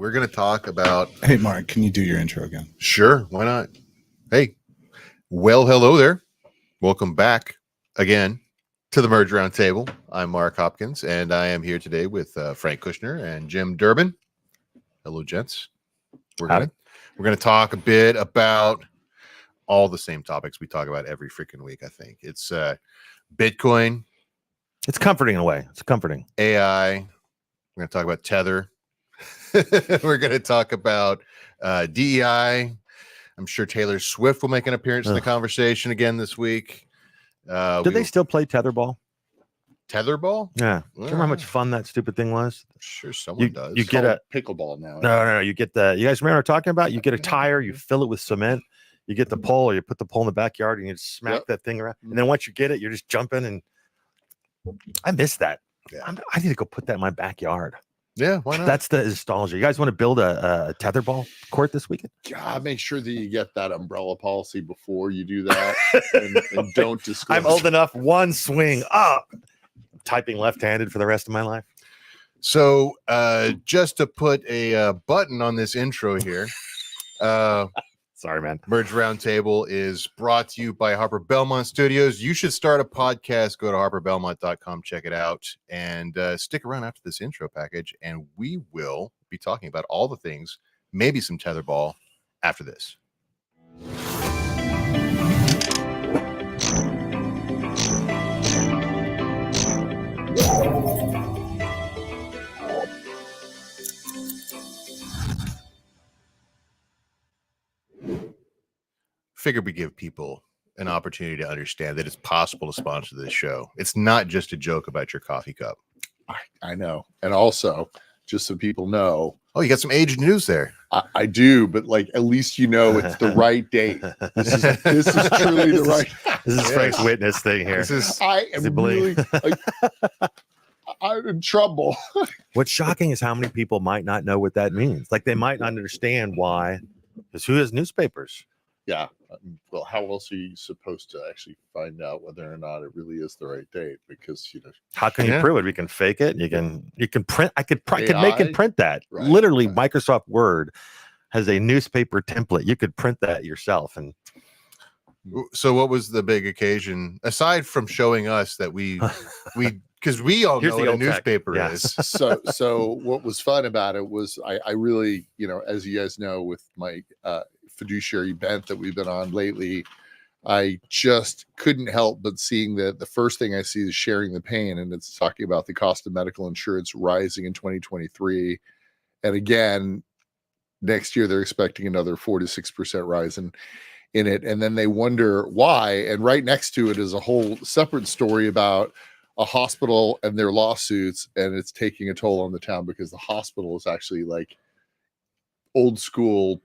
we're going to talk about... Hey, Mark, can you do your intro again? Sure, why not? Hey, well, hello there. Welcome back again to the Merge Roundtable. I'm Mark Hopkins, and I am here today with Frank Kushner and Jim Durbin. Hello, gents. We're gonna talk a bit about all the same topics we talk about every freaking week. I think it's Bitcoin. It's comforting in a way. It's comforting. AI. We're gonna talk about Tether. We're gonna talk about DEI. I'm sure Taylor Swift will make an appearance in the conversation again this week. Do they still play tetherball? Tetherball? Yeah. Do you remember how much fun that stupid thing was? Sure, someone does. You get a pickleball now. No. You get you guys remember what I'm talking about? You get a tire, you fill it with cement, you get the pole, or you put the pole in the backyard, and you just smack that thing around. And then once you get it, you're just jumping. And I miss that. Yeah. I need to go put that in my backyard. Yeah, why not? That's the nostalgia. You guys want to build a tetherball court this weekend? God, make sure that you get that umbrella policy before you do that, and don't disclose. I'm old enough. One swing up. Typing left-handed for the rest of my life. So just to put a button on this intro here, sorry, man. Merge Roundtable is brought to you by Harper Belmont Studios. You should start a podcast. Go to harperbelmont.com, check it out, and stick around after this intro package, and we will be talking about all the things, maybe some tetherball after this. Figure we give people an opportunity to understand that it's possible to sponsor this show. It's not just a joke about your coffee cup. I know. And also, just so people know. Oh, you got some aged news there. I do, but at least you know it's the right date. This is truly the right. This is Frank's witness thing here. I am really I'm in trouble. What's shocking is how many people might not know what that means. They might not understand why. Because who has newspapers? Yeah. Well, how else are you supposed to actually find out whether or not it really is the right date? Because how can you prove it? We can fake it. You can print. I could make and print that. Right, literally, right. Microsoft Word has a newspaper template. You could print that yourself. And so, what was the big occasion aside from showing us that we because we all know what a newspaper is. So what was fun about it was I really, as you guys know, with my fiduciary bent that we've been on lately, I just couldn't help but seeing that the first thing I see is sharing the pain, and it's talking about the cost of medical insurance rising in 2023, and again next year they're expecting another 4 to 6% rise in it, and then they wonder why. And right next to it is a whole separate story about a hospital and their lawsuits, and it's taking a toll on the town because the hospital is actually old school,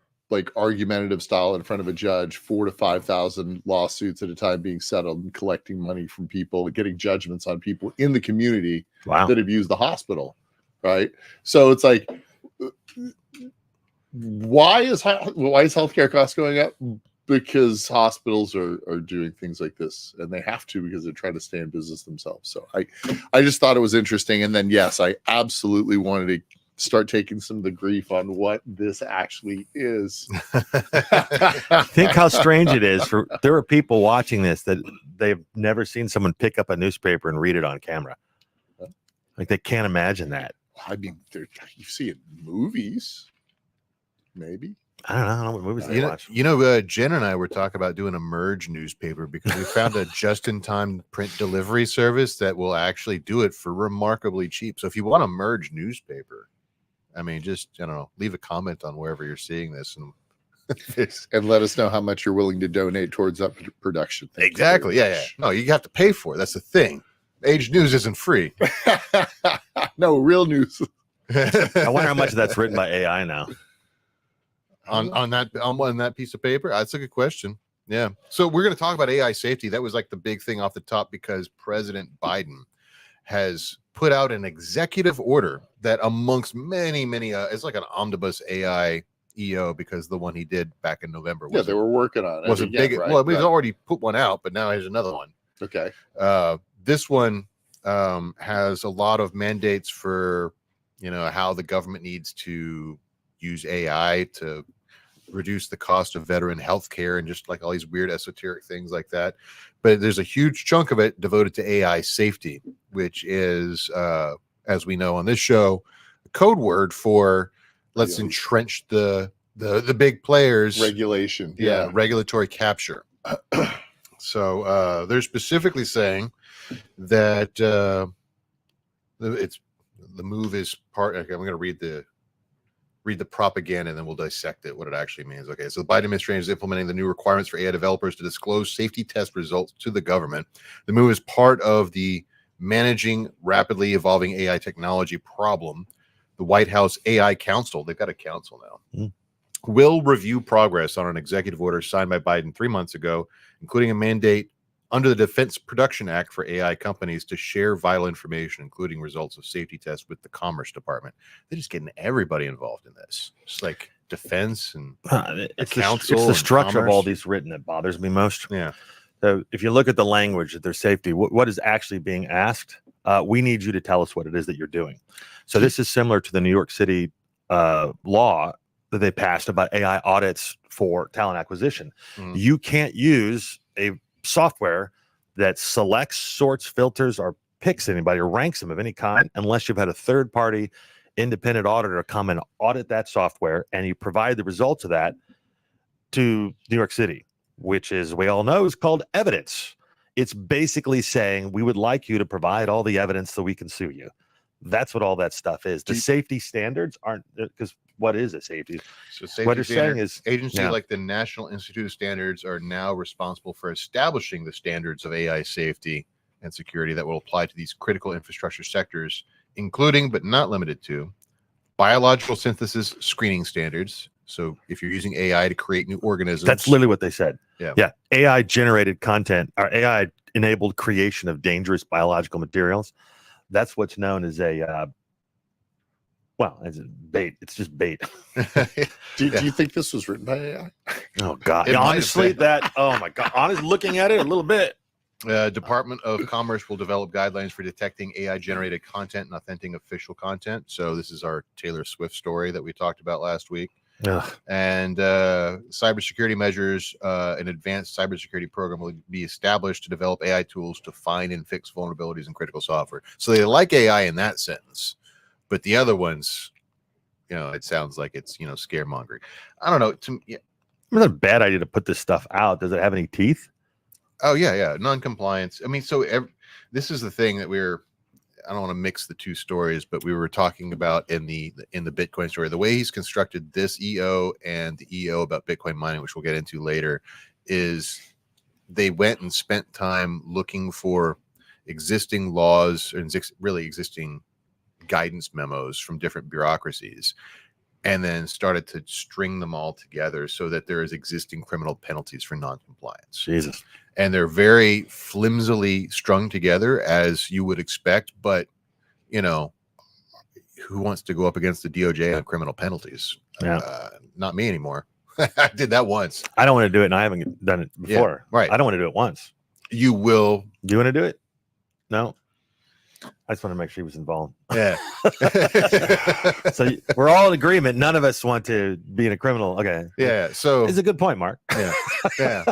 argumentative style in front of a judge, 4,000 to 5,000 lawsuits at a time being settled and collecting money from people, getting judgments on people in the community that have used the hospital. Right. So it's why is healthcare costs going up? Because hospitals are doing things like this, and they have to because they're trying to stay in business themselves. So I just thought it was interesting. And then, yes, I absolutely wanted to start taking some of the grief on what this actually is. Think how strange it is there are people watching this that they've never seen someone pick up a newspaper and read it on camera. They can't imagine that. I mean, you see it in movies, maybe. I don't know what movies they watch. Jen and I were talking about doing a merge newspaper because we found a just-in-time print delivery service that will actually do it for remarkably cheap. So if you want a merge newspaper, I mean, just, leave a comment on wherever you're seeing this and let us know how much you're willing to donate towards that production. Exactly. Yeah. No, you have to pay for it. That's the thing. Age news isn't free. No, real news. I wonder how much of that's written by AI now. On that piece of paper? That's a good question. Yeah. So we're going to talk about AI safety. That was the big thing off the top because President Biden has put out an executive order that amongst many, it's like an omnibus AI EO because the one he did back in November. They were working on it. Wasn't big. Right? Well, we've already put one out, but now there's another one. Okay. This one has a lot of mandates for, how the government needs to use AI to reduce the cost of veteran health care and just like all these weird esoteric things like that. But there's a huge chunk of it devoted to AI safety, which is, as we know on this show, a code word for let's entrench the big players. Regulation. Regulatory capture. So they're specifically saying that it's the move is part. Okay, I'm going to read the propaganda and then we'll dissect it, what it actually means. Okay, so the Biden administration is implementing the new requirements for AI developers to disclose safety test results to the government. The move is part of the managing rapidly evolving AI technology problem. The White House AI Council, they've got a council now, will review progress on an executive order signed by Biden 3 months ago, including a mandate under the Defense Production Act for AI companies to share vital information, including results of safety tests with the Commerce Department. They're just getting everybody involved in this. It's like defense and it's council. It's the structure of all commerce. these written that bothers me most. Yeah. So if you look at the language that their safety, what is actually being asked? We need you to tell us what it is that you're doing. So this is similar to the New York City law that they passed about AI audits for talent acquisition. Mhm. You can't use a software that selects, sorts, filters, or picks anybody or ranks them of any kind unless you've had a third-party independent auditor come and audit that software and you provide the results of that to New York City, which is, we all know, is called evidence. It's basically saying we would like you to provide all the evidence so we can sue you. That's what all that stuff is. The safety standards aren't, because what is a safety? So What they're saying is agencies yeah. like the National Institute of Standards are now responsible for establishing the standards of AI safety and security that will apply to these critical infrastructure sectors, including but not limited to biological synthesis screening standards. So if you're using AI to create new organisms, that's literally what they said. Yeah. AI generated content or AI enabled creation of dangerous biological materials. That's what's known as a as a bait. It's just bait. Do you think this was written by AI? Oh God! It might have Honestly, been. oh my God! Honestly, looking at it a little bit. Department of Commerce will develop guidelines for detecting AI-generated content and authentic official content. So this is our Taylor Swift story that we talked about last week. Ugh. And cybersecurity measures, an advanced cybersecurity program will be established to develop AI tools to find and fix vulnerabilities in critical software. So they like AI in that sentence, but the other ones, it sounds like it's scaremongering. I don't know. It's not a bad idea to put this stuff out. Does it have any teeth? Oh yeah, non-compliance. I mean, so this is the thing that I don't want to mix the two stories, but we were talking about in the Bitcoin story, the way he's constructed this EO and the EO about Bitcoin mining, which we'll get into later, is they went and spent time looking for existing laws and really existing guidance memos from different bureaucracies, and then started to string them all together so that there is existing criminal penalties for non-compliance. Jesus. And they're very flimsily strung together, as you would expect. But, who wants to go up against the DOJ on criminal penalties? Yeah. Not me anymore. I did that once. I don't want to do it, and I haven't done it before. Yeah, right. I don't want to do it once. You will. Do you want to do it? No. I just want to make sure he was involved. Yeah. So we're all in agreement. None of us want to be in a criminal. Okay. Yeah. So it's a good point, Mark. Yeah. Yeah.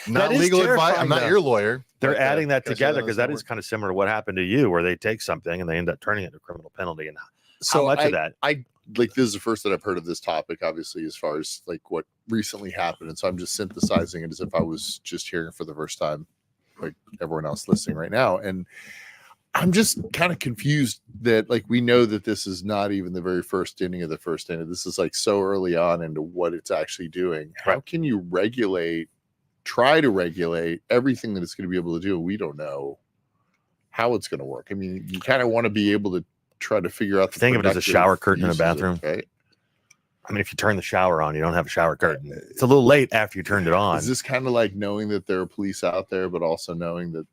That Not is legal advice. terrifying, I'm not though. your lawyer. They're adding that together because that is is kind of similar to what happened to you, where they take something and they end up turning it into a criminal penalty. And So how much of that? I like this is the first that I've heard of this topic, obviously, as far as like what recently happened. And so I'm just synthesizing it as if I was just hearing for the first time, like everyone else listening right now. And I'm just kind of confused that like we know that this is not even the very first inning of the first inning. This is like so early on into what it's actually doing. How can you try to regulate everything that it's going to be able to do? We don't know how it's going to work. I mean, you kind of want to be able to try to figure out. Think of it as a shower curtain in a bathroom. Right? I mean, if you turn the shower on, you don't have a shower curtain. It's a little late after you turned it on. Is this kind of like knowing that there are police out there, but also knowing that,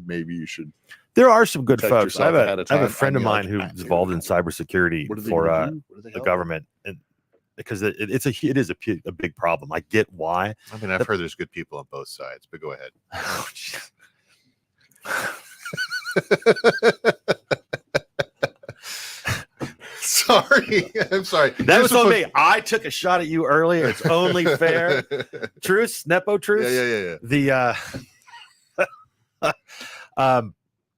maybe you should. There are some good Protect folks. I yourself ahead have of a time. friend I of mean, mine like, who's involved in cybersecurity What are they for gonna do? What are they the help? government, and because it is a big problem. I get why. I mean, I've heard there's good people on both sides, but go ahead. Oh, jeez. sorry. I'm sorry. That was on me. I took a shot at you earlier. It's only fair. Truce, Nepo truce. Yeah.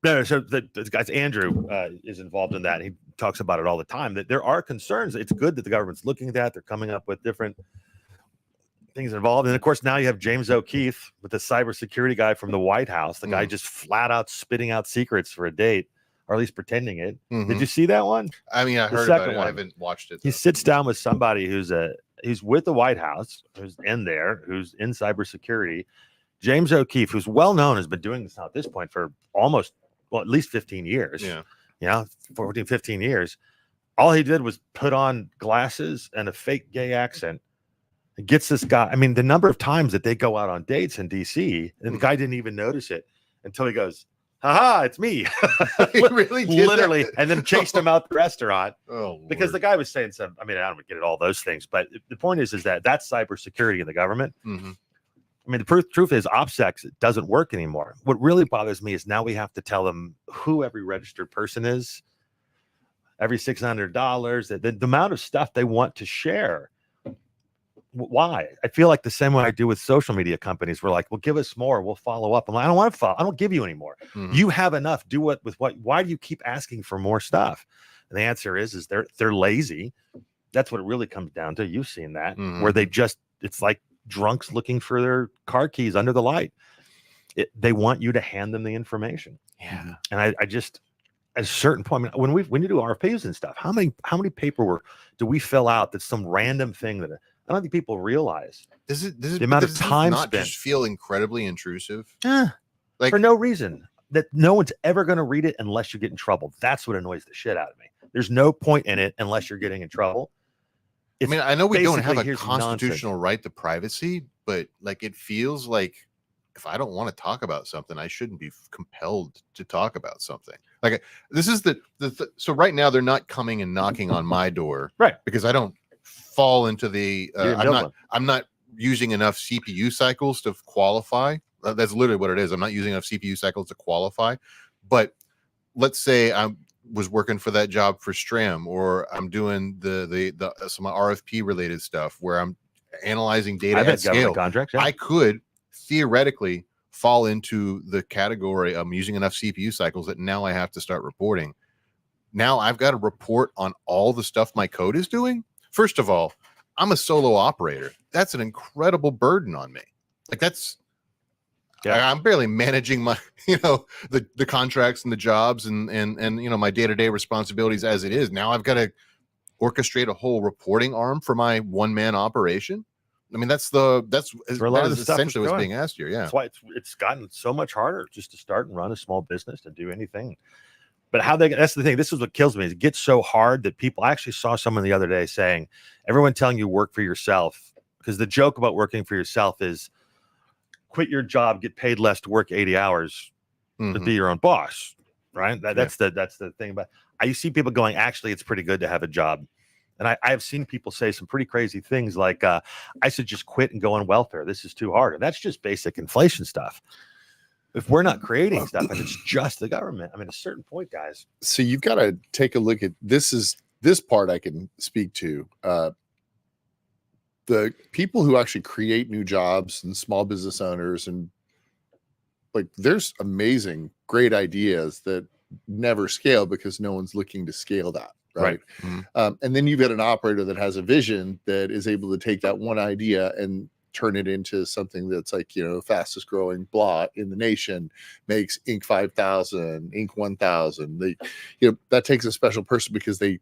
No, so the guy's Andrew is involved in that. He talks about it all the time, that there are concerns. It's good that the government's looking at that. They're coming up with different things involved. And of course, now you have James O'Keefe with the cybersecurity guy from the White House, the guy just flat out spitting out secrets for a date, or at least pretending it. Did you see that one? I mean, I heard about it. I haven't watched it. He sits down with somebody who's with the White House, who's in there, who's in cybersecurity. James O'Keefe, who's well known, has been doing this now at this point for at least 15 years. Yeah. 14, 15 years. All he did was put on glasses and a fake gay accent. It gets this guy. I mean, the number of times that they go out on dates in DC, and the guy didn't even notice it until he goes, haha, it's me. He really did literally, that? and then chased him out the restaurant. Oh, because the guy was saying some, I mean, I don't get it, all those things, but the point is that that's cybersecurity in the government. I mean, the truth is OPSEC doesn't work anymore. What really bothers me is now we have to tell them who every registered person is, every $600, the amount of stuff they want to share. Why? I feel like the same way I do with social media companies. We're like, well, give us more. We'll follow up. I'm like, I don't want to follow. I don't give you any more. You have enough. Do what with what? Why do you keep asking for more stuff? And the answer is they're lazy. That's what it really comes down to. You've seen that where it's like drunks looking for their car keys under the light. They want you to hand them the information. Yeah. And I just, at a certain point, I mean, when you do RFPs and stuff, how many paperwork do we fill out that's some random thing that I don't think people realize? The amount of time not spent just feel incredibly intrusive. Like for no reason, that no one's ever going to read it unless you get in trouble. That's what annoys the shit out of me. There's no point in it unless you're getting in trouble. I mean, I know we don't have a here's constitutional right to privacy, but like it feels like if I don't want to talk about something, I shouldn't be compelled to talk about something. Like this is so right now they're not coming and knocking on my door, right? Because I don't fall into the I'm not using enough CPU cycles to qualify. That's literally what it is. I'm not using enough CPU cycles to qualify. But let's say I was working for that job for Stram, or I'm doing some RFP related stuff where I'm analyzing data at scale. Contracts, yeah. I could theoretically fall into the category I'm using enough CPU cycles that now I have to start reporting. Now I've got to report on all the stuff my code is doing. First of all, I'm a solo operator. That's an incredible burden on me. Like I'm barely managing my, the contracts and the jobs and my day-to-day responsibilities as it is. Now I've got to orchestrate a whole reporting arm for my one-man operation. I mean, that's essentially what's being asked here. Yeah. That's why it's gotten so much harder just to start and run a small business and do anything. But that's the thing. This is what kills me. Is it gets so hard that people, I actually saw someone the other day saying, everyone telling you work for yourself, because the joke about working for yourself is quit your job, get paid less to work 80 hours to be your own boss. Right. That's the thing about, I see people going, actually, it's pretty good to have a job. And I have seen people say some pretty crazy things like, I should just quit and go on welfare. This is too hard. And that's just basic inflation stuff. If we're not creating stuff and it's just the government, I mean, at a certain point, guys. So you've got to take a look at this part I can speak to. The people who actually create new jobs and small business owners, and like there's amazing, great ideas that never scale because no one's looking to scale that. Right. And then you've got an operator that has a vision that is able to take that one idea and turn it into something that's like, fastest growing blah in the nation, makes Inc. 5,000, Inc. 1,000. That takes a special person because they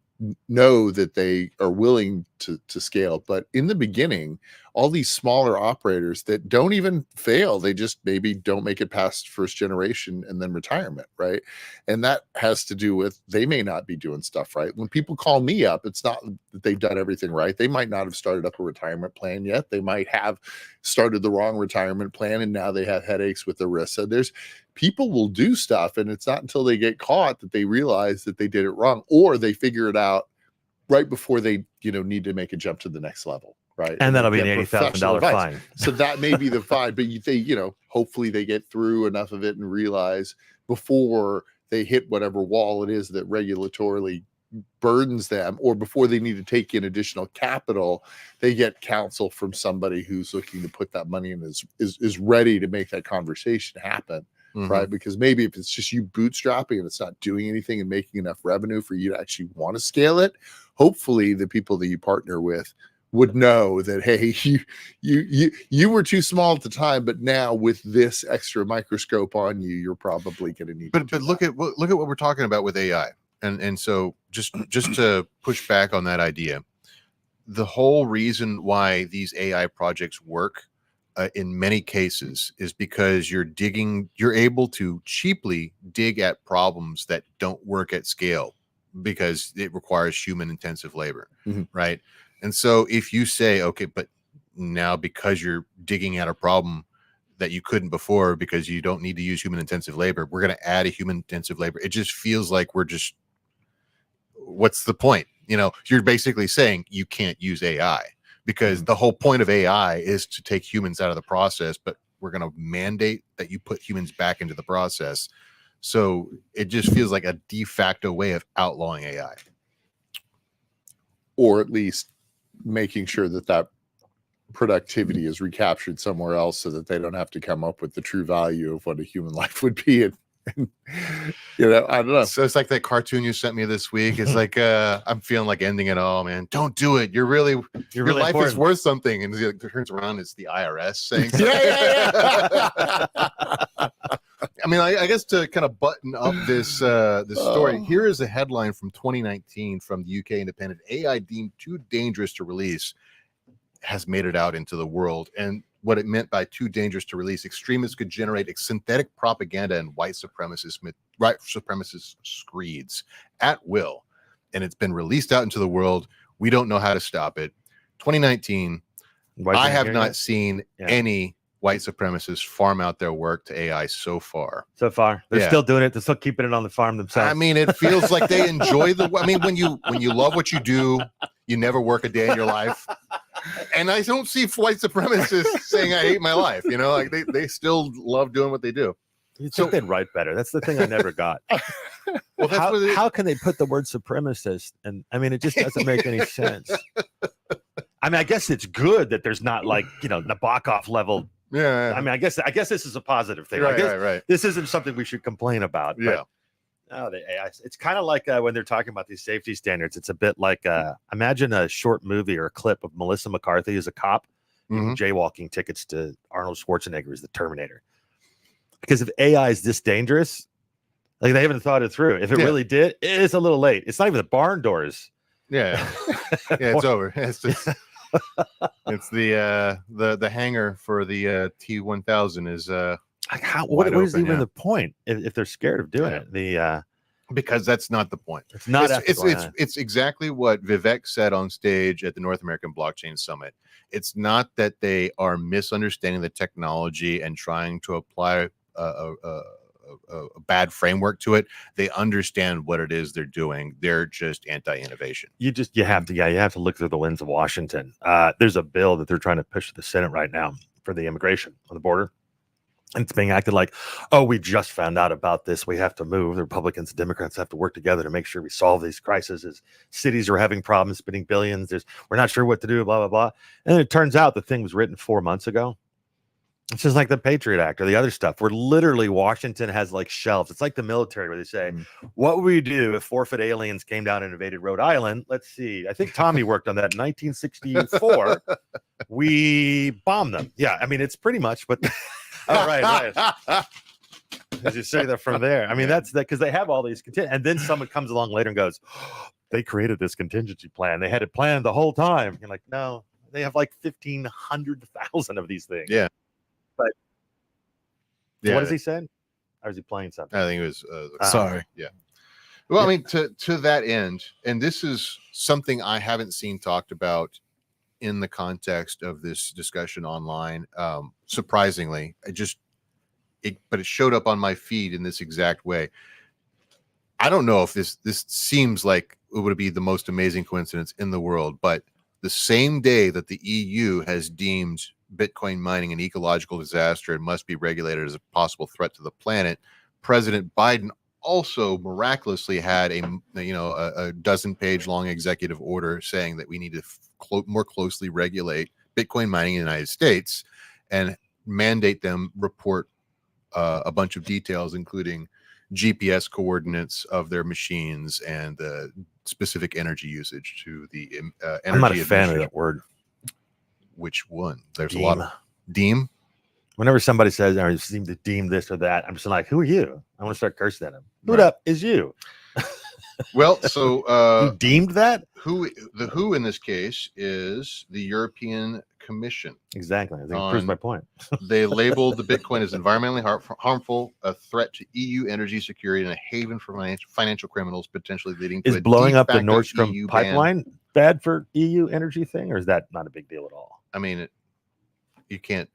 know that they are willing to scale. But in the beginning, all these smaller operators that don't even fail, they just maybe don't make it past first generation and then retirement, right? And that has to do with they may not be doing stuff right. When people call me up, it's not that they've done everything right. They might not have started up a retirement plan yet. They might have started the wrong retirement plan and now they have headaches with the risk. So people will do stuff, and it's not until they get caught that they realize that they did it wrong, or they figure it out right before they need to make a jump to the next level. Right. And that'll be an $80,000 fine. So that may be the fine, but hopefully they get through enough of it and realize before they hit whatever wall it is that regulatorily burdens them, or before they need to take in additional capital, they get counsel from somebody who's looking to put that money in, is ready to make that conversation happen. Right? Because maybe if it's just you bootstrapping and it's not doing anything and making enough revenue for you to actually want to scale it, hopefully the people that you partner with would know that, hey, you were too small at the time, but now with this extra microscope on you, you're probably going to need. But look at what we're talking about with AI, and so just to push back on that idea, the whole reason why these AI projects work in many cases is because you're able to cheaply dig at problems that don't work at scale because it requires human intensive labor, right? And so if you say, okay, but now because you're digging at a problem that you couldn't before because you don't need to use human intensive labor, we're going to add a human intensive labor. It just feels like what's the point? You're basically saying you can't use AI because the whole point of AI is to take humans out of the process, but we're going to mandate that you put humans back into the process. So it just feels like a de facto way of outlawing AI. Or at least making sure that productivity is recaptured somewhere else so that they don't have to come up with the true value of what a human life would be. And I don't know. So it's like that cartoon you sent me this week. It's like I'm feeling like ending it all, man. Don't do it. Your life important. Is worth something. And it turns around, it's the IRS saying something. Yeah. I mean, I guess to kind of button up this story, here is a headline from 2019 from the UK Independent. AI deemed too dangerous to release has made it out into the world. And what it meant by too dangerous to release, extremists could generate synthetic propaganda and white supremacist screeds at will. And it's been released out into the world. We don't know how to stop it. 2019, I have not seen any white supremacists farm out their work to AI so far. They're still doing it. They're still keeping it on the farm themselves. I mean, it feels like they enjoy when you love what you do, you never work a day in your life. And I don't see white supremacists saying I hate my life. Like they still love doing what they do. You'd think they'd write better. That's the thing I never got. Well, how can they put the word supremacist? And I mean, it just doesn't make any sense. I mean, I guess it's good that there's not like, Nabokov level. Yeah. I mean, I guess this is a positive thing. Right. This isn't something we should complain about. Yeah. The AI. It's kind of like when they're talking about these safety standards. It's a bit like imagine a short movie or a clip of Melissa McCarthy as a cop jaywalking tickets to Arnold Schwarzenegger as the Terminator. Because if AI is this dangerous, like they haven't thought it through. If it really did, it's a little late. It's not even the barn doors. Yeah, it's over. It's just it's the hangar for the T-1000 is what is even the point if they're scared of doing it? Because that's not the point. It's not. It's exactly what Vivek said on stage at the North American Blockchain Summit. It's not that they are misunderstanding the technology and trying to apply a bad framework to it. They understand what it is they're doing. They're just anti-innovation. You have to look through the lens of Washington. There's a bill that they're trying to push to the Senate right now for the immigration on the border. And it's being acted like, oh, we just found out about this. We have to move. The Republicans and Democrats have to work together to make sure we solve these crises. As cities are having problems spending billions, we're not sure what to do, blah, blah, blah. And it turns out the thing was written 4 months ago. It's just like the Patriot Act or the other stuff where literally Washington has like shelves. It's like the military where they say, what would we do if 4-foot aliens came down and invaded Rhode Island? Let's see. I think Tommy worked on that in 1964. We bombed them. Yeah, I mean, it's pretty much what... Oh, right. As you say that from there. I mean, that's that because they have all these and then someone comes along later and goes, they created this contingency plan. They had it planned the whole time. You're like, no, they have like 1,500,000 of these things. Yeah. But what has he said? Or is he playing something? I think it was sorry. Yeah. Well, I mean, to that end, and this is something I haven't seen talked about in the context of this discussion online. Surprisingly, but it showed up on my feed in this exact way. I don't know if this seems like it would be the most amazing coincidence in the world, but the same day that the EU has deemed Bitcoin mining an ecological disaster and must be regulated as a possible threat to the planet, President Biden also miraculously had a dozen-page long executive order saying that we need to more closely regulate Bitcoin mining in the United States and mandate them report a bunch of details, including GPS coordinates of their machines and the specific energy usage to the energy. I'm not a fan of that word. Which one? There's Deem. a lot of deem. Whenever somebody says, "I seem to deem this or that," I'm just like, "Who are you?" I want to start cursing at him. Who Right. up is you? Well, so You deemed that? the WHO in this case is the European Commission. Exactly. I think it proves my point. They labeled the Bitcoin as environmentally harmful, a threat to EU energy security, and a haven for financial criminals, potentially leading to Is a blowing de up the facto Nord Stream EU ban. pipeline bad for EU energy thing, or is that not a big deal at all? I mean, you can't.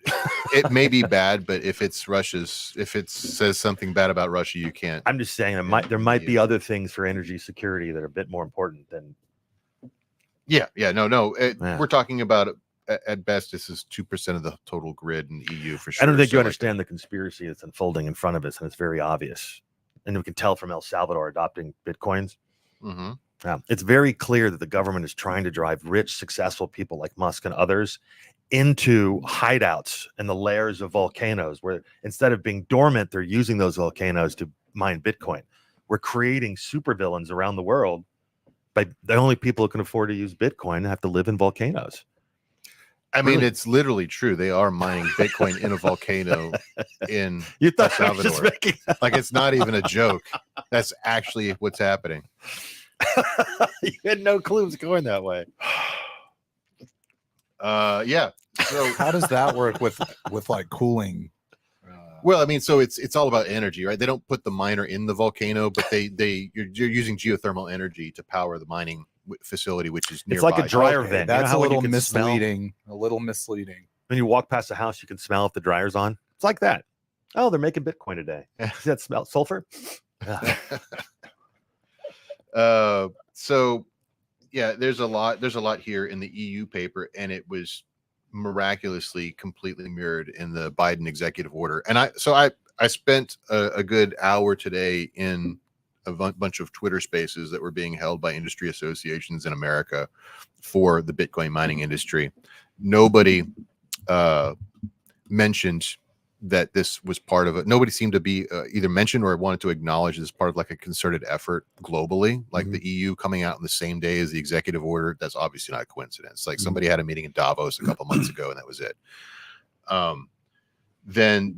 It may be bad, but if it says something bad about Russia, you can't. I'm just saying there might be other things for energy security that are a bit more important than. Yeah. No. Yeah. We're talking about at best, this is 2% of the total grid in the EU for sure. I don't think you understand the conspiracy that's unfolding in front of us, and it's very obvious. And we can tell from El Salvador adopting Bitcoins. Mm-hmm. Yeah, it's very clear that the government is trying to drive rich, successful people like Musk and others into hideouts in the layers of volcanoes, where instead of being dormant, they're using those volcanoes to mine Bitcoin. We're creating supervillains around the world, but the only people who can afford to use Bitcoin have to live in volcanoes. I mean, it's literally true. They are mining Bitcoin in a volcano in You El thought I was just Salvador. making Like, it's not even a joke. That's actually what's happening. You had no clue it was going that way. Yeah. So How does that work with like cooling? well, I mean, so it's all about energy, right? They don't put the miner in the volcano, but you're using geothermal energy to power the mining facility, which is nearby. It's like a dryer Okay, vent. You know that's how a when you little can smell- misleading. A little misleading. When you walk past a house, you can smell if the dryer's on. It's like that. Oh, they're making Bitcoin today. See that smell? Sulfur? So yeah, there's a lot here in the EU paper, and it was miraculously completely mirrored in the Biden executive order. And I spent a good hour today in a bunch of Twitter spaces that were being held by industry associations in America for the Bitcoin mining industry. Nobody mentioned that this was part of it. Nobody seemed to be either mentioned or wanted to acknowledge this part of like a concerted effort globally, like the EU coming out in the same day as the executive order. That's obviously not a coincidence. Like somebody had a meeting in Davos a couple months ago and that was it. Then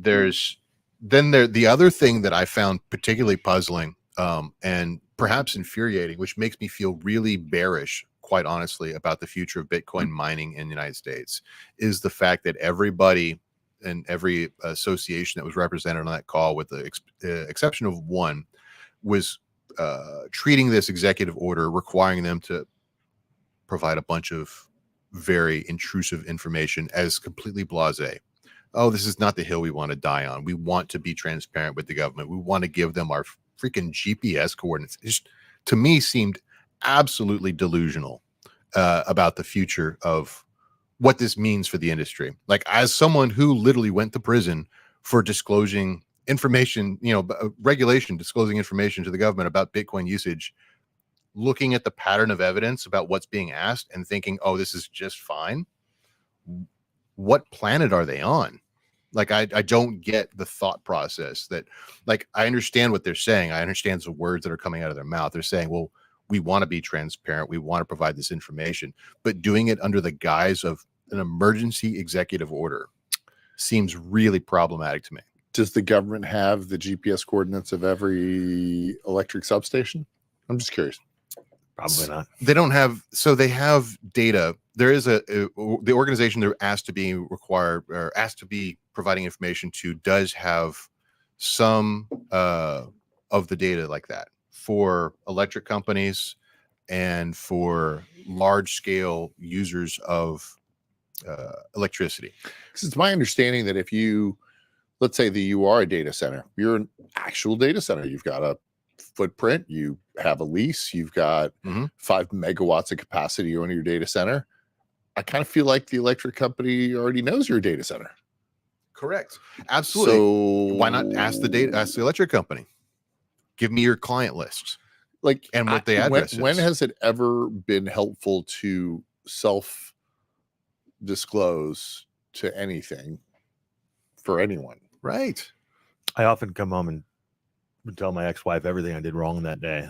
the other thing that I found particularly puzzling and perhaps infuriating, which makes me feel really bearish, quite honestly, about the future of Bitcoin mining in the United States, is the fact that everybody and every association that was represented on that call, with the exception of one, was treating this executive order requiring them to provide a bunch of very intrusive information as completely blasé. Oh, this is not the hill we want to die on. We want to be transparent with the government. We want to give them our freaking GPS coordinates. It just, to me, seemed absolutely delusional about the future of what this means for the industry. Like, as someone who literally went to prison for disclosing information, regulation, disclosing information to the government about Bitcoin usage, looking at the pattern of evidence about what's being asked and thinking, oh, this is just fine. What planet are they on? Like, I don't get the thought process that, like, I understand what they're saying. I understand the words that are coming out of their mouth. They're saying, well, we want to be transparent. We want to provide this information, but doing it under the guise of an emergency executive order seems really problematic to me. Does the government have the GPS coordinates of every electric substation? I'm just curious. Probably not. They don't have, so they have data. There is the organization they're asked to be required or asked to be providing information to does have some of the data like that for electric companies and for large scale users of electricity. Because it's my understanding that if you, let's say that you are a data center, you're an actual data center, you've got a footprint, you have a lease, you've got 5 megawatts of capacity on your data center. I kind of feel like the electric company already knows you're a data center. Correct. Absolutely. So why not ask the electric company? Give me your client lists. Like, And what the address when is. has it ever been helpful to self disclose to anything for anyone? Right. I often come home and would tell my ex-wife everything I did wrong that day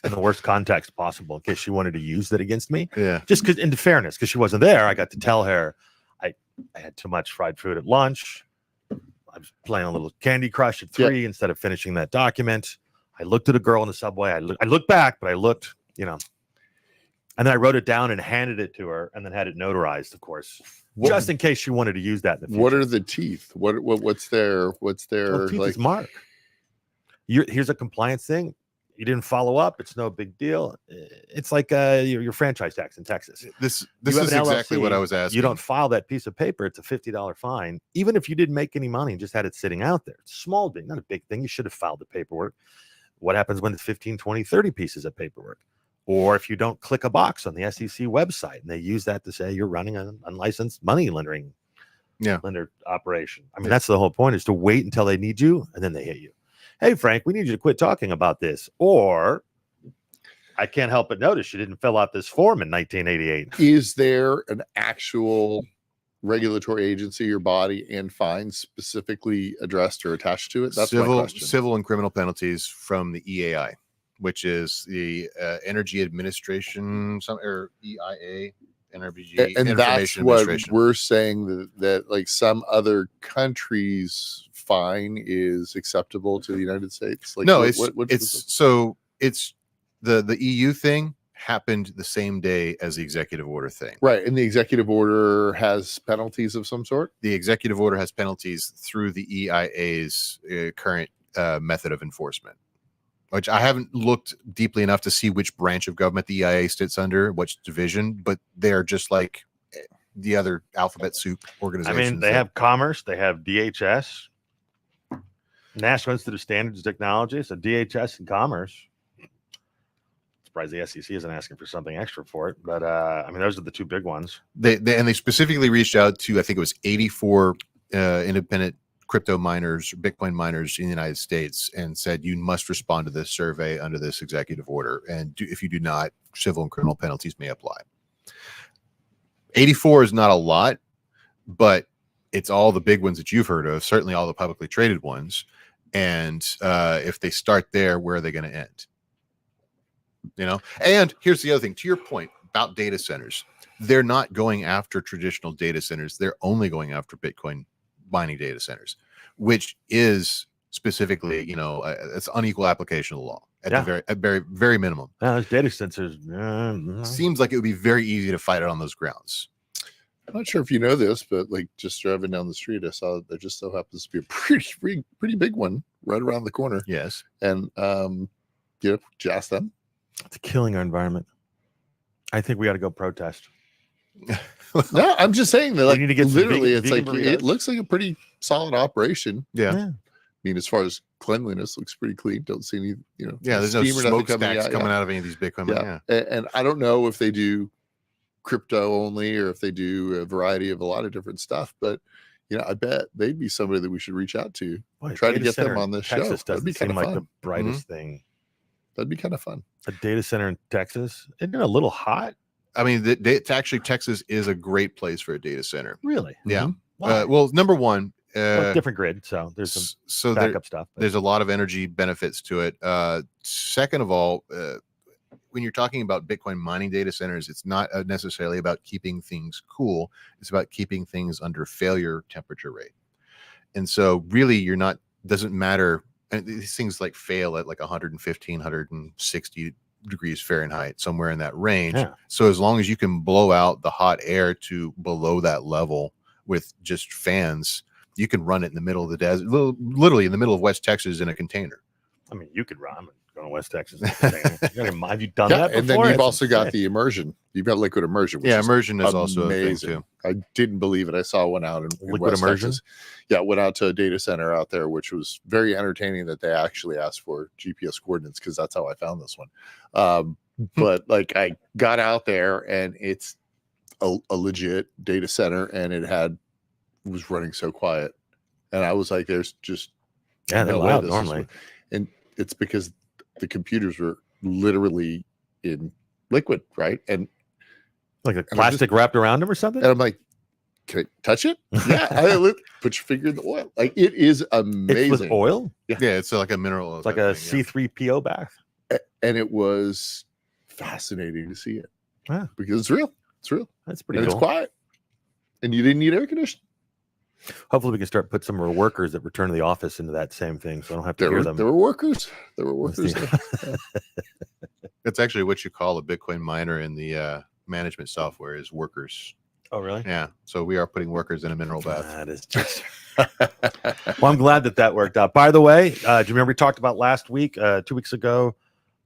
in the worst context possible in case she wanted to use that against me. Yeah. Just because, in fairness, because she wasn't there, I got to tell her I had too much fried food at lunch. I was playing a little Candy Crush at 3 instead of finishing that document. I looked at a girl in the subway. I looked back, but I looked, and then I wrote it down and handed it to her, and then had it notarized, of course, just in case she wanted to use that in the future. What are the teeth? What's their Teeth like? is Mark. Here's a compliance thing. You didn't follow up. It's no big deal. It's like your franchise tax in Texas. This You is have an exactly LLC, what I was asking. You don't file that piece of paper. It's a $50 fine. Even if you didn't make any money and just had it sitting out there. It's a small thing, not a big thing. You should have filed the paperwork. What happens when it's 15, 20, 30 pieces of paperwork? Or if you don't click a box on the SEC website and they use that to say you're running an unlicensed money lender operation. I mean, that's the whole point, is to wait until they need you and then they hit you. Hey, Frank, we need you to quit talking about this. Or I can't help but notice you didn't fill out this form in 1988. Is there an actual regulatory agency or body and fines specifically addressed or attached to it? That's my question. Civil and criminal penalties from the EAI, which is the Energy Administration, or EIA, NRBG, And that's Information what Administration. we're saying, that like some other countries' fine is acceptable to the United States. Like, No, what- it's what- it's the EU thing happened the same day as the executive order thing. right. And the executive order has penalties of some sort. The executive order has penalties through the EIA's current method of enforcement, which I haven't looked deeply enough to see which branch of government the EIA sits under, which division, but they're just like the other alphabet soup I organizations. mean, they have Commerce, they have DHS, National Institute of Standards and Technology, so DHS and Commerce. Surprised the SEC isn't asking for something extra for it, but I mean, those are the two big ones. They specifically reached out to, I think it was 84 independent crypto miners, Bitcoin miners in the United States, and said, you must respond to this survey under this executive order. And if you do not, civil and criminal penalties may apply. 84 is not a lot, but it's all the big ones that you've heard of, certainly all the publicly traded ones. And if they start there, where are they going to end? And here's the other thing, to your point about data centers, they're not going after traditional data centers. They're only going after Bitcoin mining data centers, which is specifically, it's unequal application of the law at the very, very minimum. Those data centers Seems like it would be very easy to fight it on those grounds. I'm not sure if you know this, but like just driving down the street, I saw there just so happens to be a pretty big one right around the corner. Yes. And just them. It's killing our environment. I think we got to go protest. No, I'm just saying that, We like, need to get some literally, vegan it's like burritos. it looks like a pretty solid operation. Yeah. Yeah. I mean, as far as cleanliness, looks pretty clean. Don't see any, There's no steam or nothing smokestacks coming yeah. out of any of these Bitcoin. Yeah. Yeah. And I don't know if they do crypto only or if they do a variety of a lot of different stuff, but I bet they'd be somebody that we should reach out to. Boy, Try to data get them center on in this show. Texas That'd be doesn't seem kinda like the fun. brightest thing. That'd be kind of fun. A data center in Texas, isn't it a little hot? I mean, it's actually, Texas is a great place for a data center. Really? Yeah. Why? Well, number one, Well, different grid, so there's some so backup stuff. but- there's a lot of energy benefits to it. Second of all, when you're talking about Bitcoin mining data centers, it's not necessarily about keeping things cool. It's about keeping things under failure temperature rate. And so really doesn't matter. And these things like fail at like 115, 160 degrees Fahrenheit, somewhere in that range. Yeah. So as long as you can blow out the hot air to below that level with just fans, you can run it in the middle of the desert, literally in the middle of West Texas in a container. I mean, you could run. I'm going to West Texas. Have you done that before? And then you've It's also got insane. the immersion. You've got liquid immersion. Which Yeah, is immersion is also a thing amazing. too. I didn't believe it. I saw one out in Liquid West immersion? Texas. Yeah, went out to a data center out there, which was very entertaining that they actually asked for GPS coordinates because that's how I found this one. But like I got out there and it's a legit data center and it was running so quiet. And I was like, there's just Yeah, they're no way loud this is normally. and it's because the computers were literally in liquid, right? And Like a I'm plastic wrapped around them or something. I'm like, can I touch it? Yeah, put your finger in the oil. Like, it is amazing. It's with oil. Yeah, it's like a mineral oil. It's like type a thing, yeah. C3PO bath. And it was fascinating to see it. Yeah. Because it's real. It's real. That's pretty And cool. it's quiet. And you didn't need air conditioning. Hopefully, we can start put some of our workers that return to the office into that same thing, so I don't have to hear them. There were workers. There were workers. there. That's actually what you call a Bitcoin miner in the management software is workers. Oh, really? Yeah. So we are putting workers in a mineral bath. That is just. Well, I'm glad that worked out. By the way, do you remember we talked about last week, 2 weeks ago,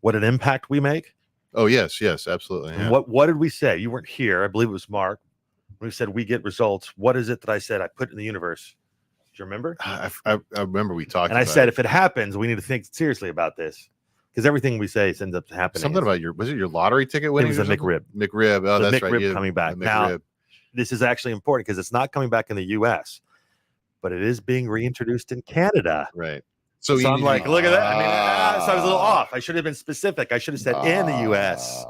what an impact we make? Oh, yes, absolutely. And Yeah. what did we say? You weren't here. I believe it was Mark. We said we get results. What is it that I said I put in the universe? Do you remember? I remember we talked And I about said, it. if it happens, we need to think seriously about this because everything we say ends up happening. Something about was it your lottery ticket winning? was a or something? McRib. McRib. Oh, The that's McRib right. Yeah, coming back. the Now, McRib. this is actually important because it's not coming back in the U.S., but it is being reintroduced in Canada. Right. So you I'm need- like, look at that. I mean, so I was a little off. I should have been specific. I should have said in the U.S.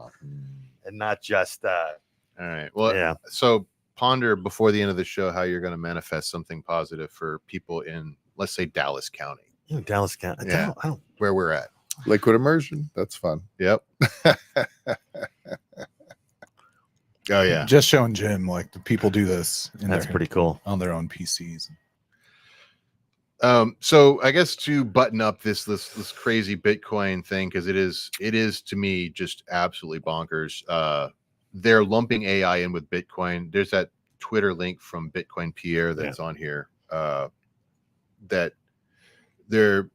and not just. all right. Well, Yeah. So ponder before the end of the show how you're going to manifest something positive for people in, let's say, Dallas County, Dallas County. Yeah. I don't. where we're at. Liquid immersion. That's fun. Yep. Oh yeah. Just showing Jim like the people do this. That's pretty cool. on their own PCs. So I guess to button up this crazy Bitcoin thing, because it is to me just absolutely bonkers. They're lumping AI in with Bitcoin. There's that Twitter link from Bitcoin Pierre that's on here. That they're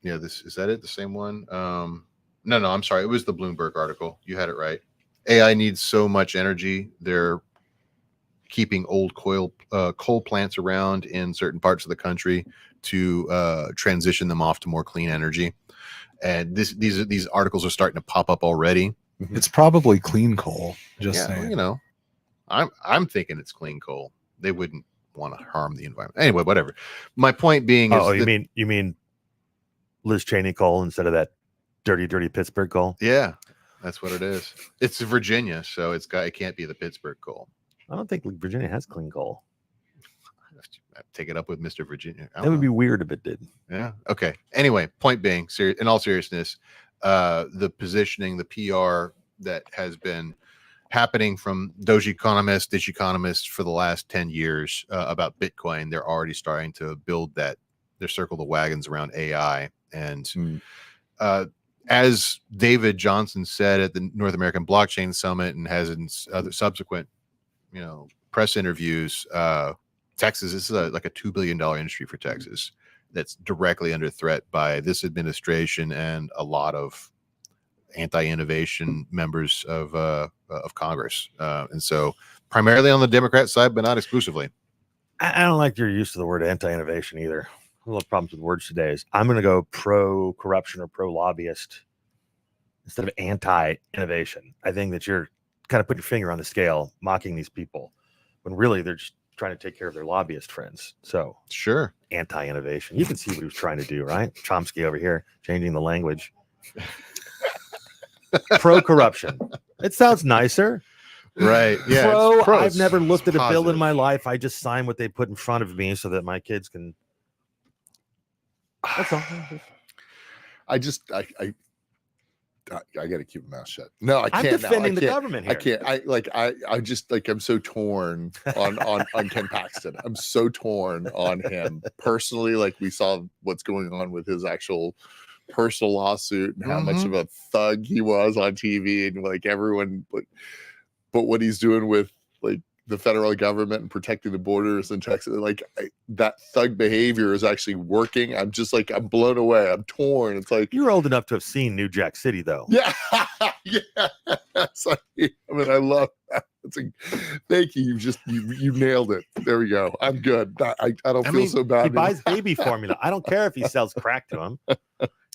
this is that it? The same one? No, I'm sorry. It was the Bloomberg article. You had it right. AI needs so much energy. They're keeping old coal plants around in certain parts of the country to transition them off to more clean energy. And these articles are starting to pop up already. It's probably clean coal. Just Yeah, saying. I'm thinking it's clean coal. They wouldn't want to harm the environment. Anyway, whatever. My point being is, You mean Liz Cheney coal instead of that dirty Pittsburgh coal? yeah, that's what it is. It's Virginia, so it can't be the Pittsburgh coal. I don't think Virginia has clean coal. Take it up with Mr. Virginia. That would be weird if it did. Yeah. Okay. Anyway, point being, in all seriousness, the positioning, the PR that has been happening from Dish economists for the last 10 years about Bitcoin, they're already starting to build that. They're circle the wagons around AI. And as David Johnson said at the North American Blockchain Summit and has in other subsequent, press interviews, Texas, this is like a $2 billion industry for Texas that's directly under threat by this administration and a lot of anti-innovation members of Congress. And so primarily on the Democrat side, but not exclusively. I don't like your use of the word anti-innovation either. A lot of problems with words today. I'm going to go pro-corruption or pro-lobbyist instead of anti-innovation. I think that you're kind of putting your finger on the scale, mocking these people, when really they're just trying to take care of their lobbyist friends. So Sure. Anti-innovation. You can see what he was trying to do, right? Chomsky over here, changing the language. Pro-corruption. It sounds nicer. Right. Yeah. Pro, I've never looked at a bill in positive. my life. I just sign what they put in front of me so that my kids can. That's all. I got to keep my mouth shut. No, I I'm can't. defending now. the government here. I can't. I just I'm so torn on Ken Paxton. I'm so torn on him personally. Like, we saw what's going on with his actual personal lawsuit and how much of a thug he was on TV, and like everyone, but what he's doing with like the federal government and protecting the borders in Texas, like that thug behavior is actually working. I'm just like, I'm blown away. I'm torn. It's like, You're old enough to have seen New Jack City, though. yeah, yeah. It's like, I mean, I love that. It's like, thank you. You nailed it. There we go. I'm good. I don't feel so bad. He buys baby formula. I don't care if he sells crack to him.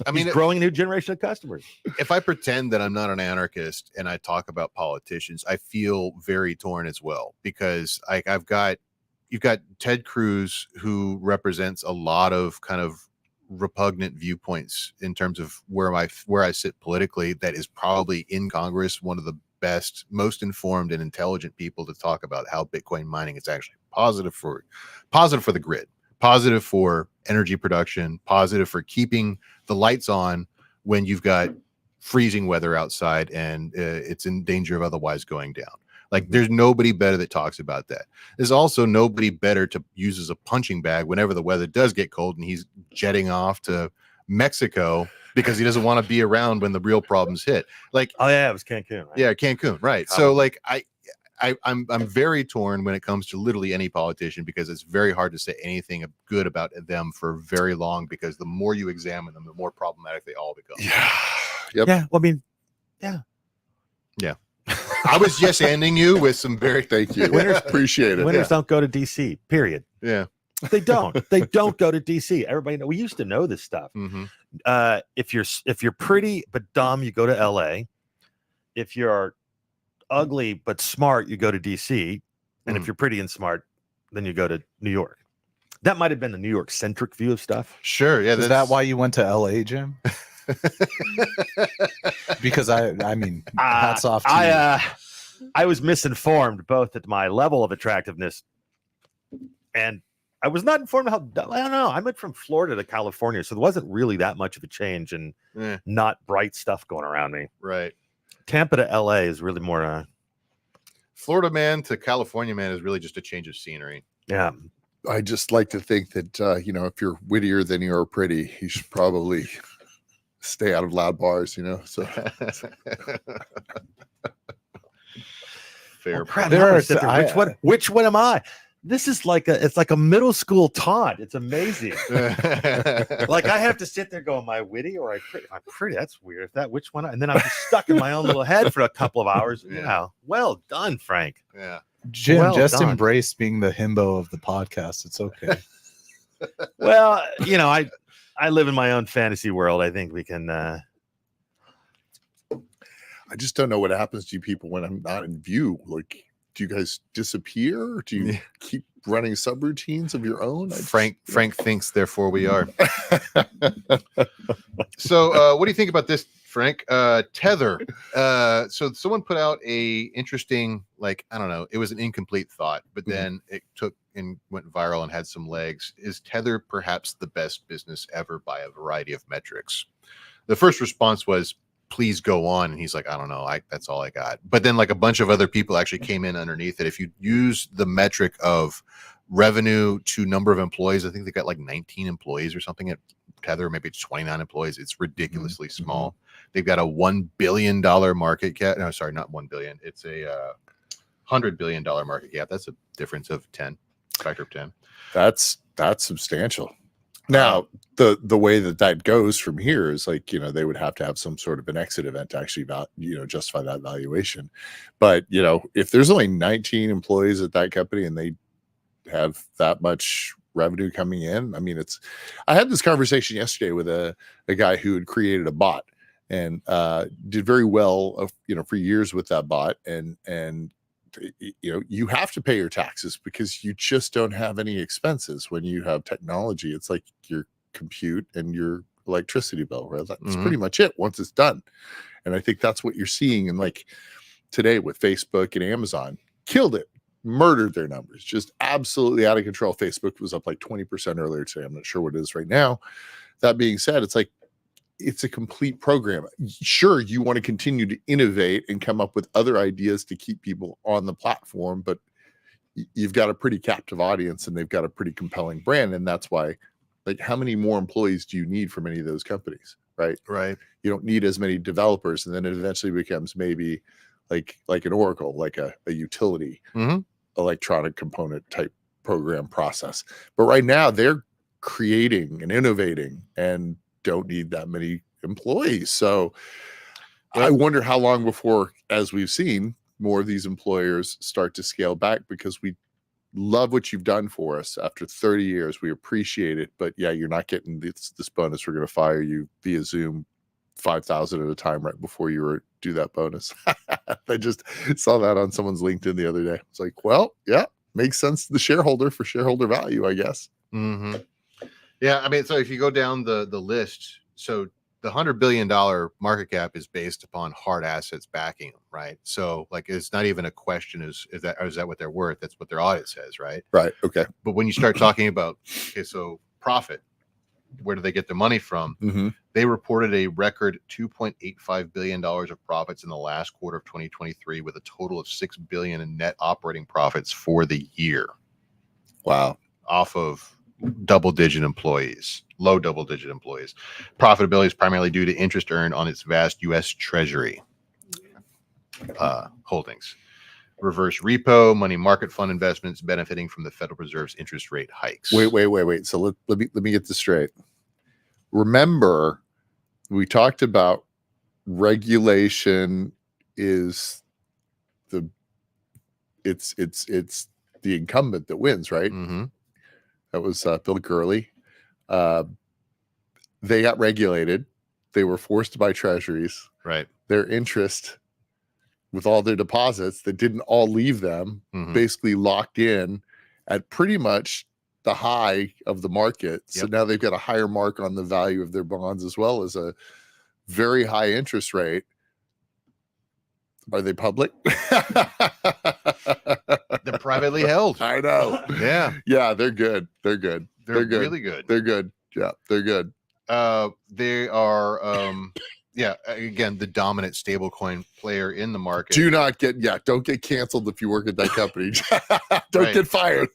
I mean, He's growing a new generation of customers. if I pretend that I'm not an anarchist and I talk about politicians, I feel very torn as well, because you've got Ted Cruz, who represents a lot of kind of repugnant viewpoints in terms of where I sit politically, that is probably in Congress one of the best, most informed and intelligent people to talk about how Bitcoin mining is actually positive for the grid, positive for energy production, positive for keeping the lights on when you've got freezing weather outside and it's in danger of otherwise going down. Like, there's nobody better that talks about that. There's also nobody better to use as a punching bag whenever the weather does get cold and he's jetting off to Mexico because he doesn't want to be around when the real problems hit. Like, Oh yeah, it was Cancun. Right? yeah, Cancun, right? So like, I'm very torn when it comes to literally any politician, because it's very hard to say anything good about them for very long, because the more you examine them, the more problematic they all become. Yeah. Yep. Yeah. Well, I mean, Yeah. I was just ending you with some very Thank you. Winners- Appreciate it. winners don't go to DC. Period. yeah. They don't. They don't go to DC. Everybody know. We used to know this stuff. Mm-hmm. If you're pretty but dumb, you go to LA. If you're ugly but smart, you go to DC. And if you're pretty and smart, then you go to New York. That might have been the New York centric view of stuff. Sure. Yeah. Is that why you went to LA, Jim? Because I mean, hats off to you. I was misinformed both at my level of attractiveness, and I was not informed how. I don't know. I went from Florida to California, so there wasn't really that much of a change and not bright stuff going around me. Right. Tampa to LA is really more. Florida man to California man is really just a change of scenery. Yeah. I just like to think that, if you're wittier than you are pretty, you should probably stay out of loud bars, So Fair. Which one am I? This is it's like a middle school taunt. It's amazing. Like, I have to sit there going, am I witty or am I pretty? That's weird. Which one? And then I'm just stuck in my own little head for a couple of hours. Yeah. Wow. Well done, Frank. Yeah. Jim, Well just done. embrace being the himbo of the podcast. It's okay. Well, I live in my own fantasy world. I think we can. I just don't know what happens to you people when I'm not in view. Like, do you guys disappear? Do you keep running subroutines of your own? Frank thinks, therefore we are. So what do you think about this, Frank? Tether. So someone put out a interesting, like, I don't know, it was an incomplete thought, but then it took and went viral and had some legs. Is Tether perhaps the best business ever by a variety of metrics? The first response was, please go on. And he's like, I don't know. That's all I got. But then like a bunch of other people actually came in underneath it. If you use the metric of revenue to number of employees, I think they got like 19 employees or something at Tether, maybe it's 29 employees. It's ridiculously small. They've got a $1 billion market cap. No, sorry, not 1 billion. It's a $100 billion market cap. That's a difference of 10, factor of 10. That's substantial. Now, the way that goes from here is like, they would have to have some sort of an exit event to actually justify that valuation. But, if there's only 19 employees at that company and they have that much revenue coming in, I mean, I had this conversation yesterday with a guy who had created a bot and did very well, for years with that bot. And you have to pay your taxes because you just don't have any expenses when you have technology. It's like your compute and your electricity bill, right? That's pretty much it once it's done. And I think that's what you're seeing. And like today with Facebook and Amazon, killed it, murdered their numbers, just absolutely out of control. Facebook was up like 20% earlier today. I'm not sure what it is right now. That being said, it's a complete program. Sure, you want to continue to innovate and come up with other ideas to keep people on the platform, but you've got a pretty captive audience and they've got a pretty compelling brand. And that's why, like, how many more employees do you need from any of those companies? Right. You don't need as many developers. And then it eventually becomes maybe like an Oracle, like a utility, electronic component type program process. But right now they're creating and innovating and don't need that many employees. So I wonder how long before, as we've seen, more of these employers start to scale back, because we love what you've done for us after 30 years. We appreciate it. But yeah, you're not getting this bonus. We're going to fire you via Zoom 5,000 at a time right before you do that bonus. I just saw that on someone's LinkedIn the other day. It's like, well, yeah, makes sense to the shareholder for shareholder value, I guess. Yeah, I mean, so if you go down the list, so the $100 billion market cap is based upon hard assets backing them, right? So like, it's not even a question is that what they're worth? That's what their audit says, right? Right. Okay. But when you start talking about, okay, so profit, where do they get their money from? Mm-hmm. They reported a record $2.85 billion of profits in the last quarter of 2023, with a total of $6 billion in net operating profits for the year. Wow. Off of low double-digit employees. Profitability is primarily due to interest earned on its vast U.S. Treasury holdings. Reverse repo, money market fund investments benefiting from the Federal Reserve's interest rate hikes. Wait. So let me get this straight. Remember, we talked about regulation is it's the incumbent that wins, right? Mm-hmm. That was Bill Gurley. They got regulated. They were forced to buy treasuries. Right. Their interest with all their deposits that didn't all leave them, basically locked in at pretty much the high of the market. So now they've got a higher mark on the value of their bonds, as well as a very high interest rate. Are they public? They're privately held. I know. Yeah, they're good. They're good. They're good. Really good. They're good. Yeah, they're good. They are again, the dominant stablecoin player in the market. Don't get canceled if you work at that company. Don't get fired.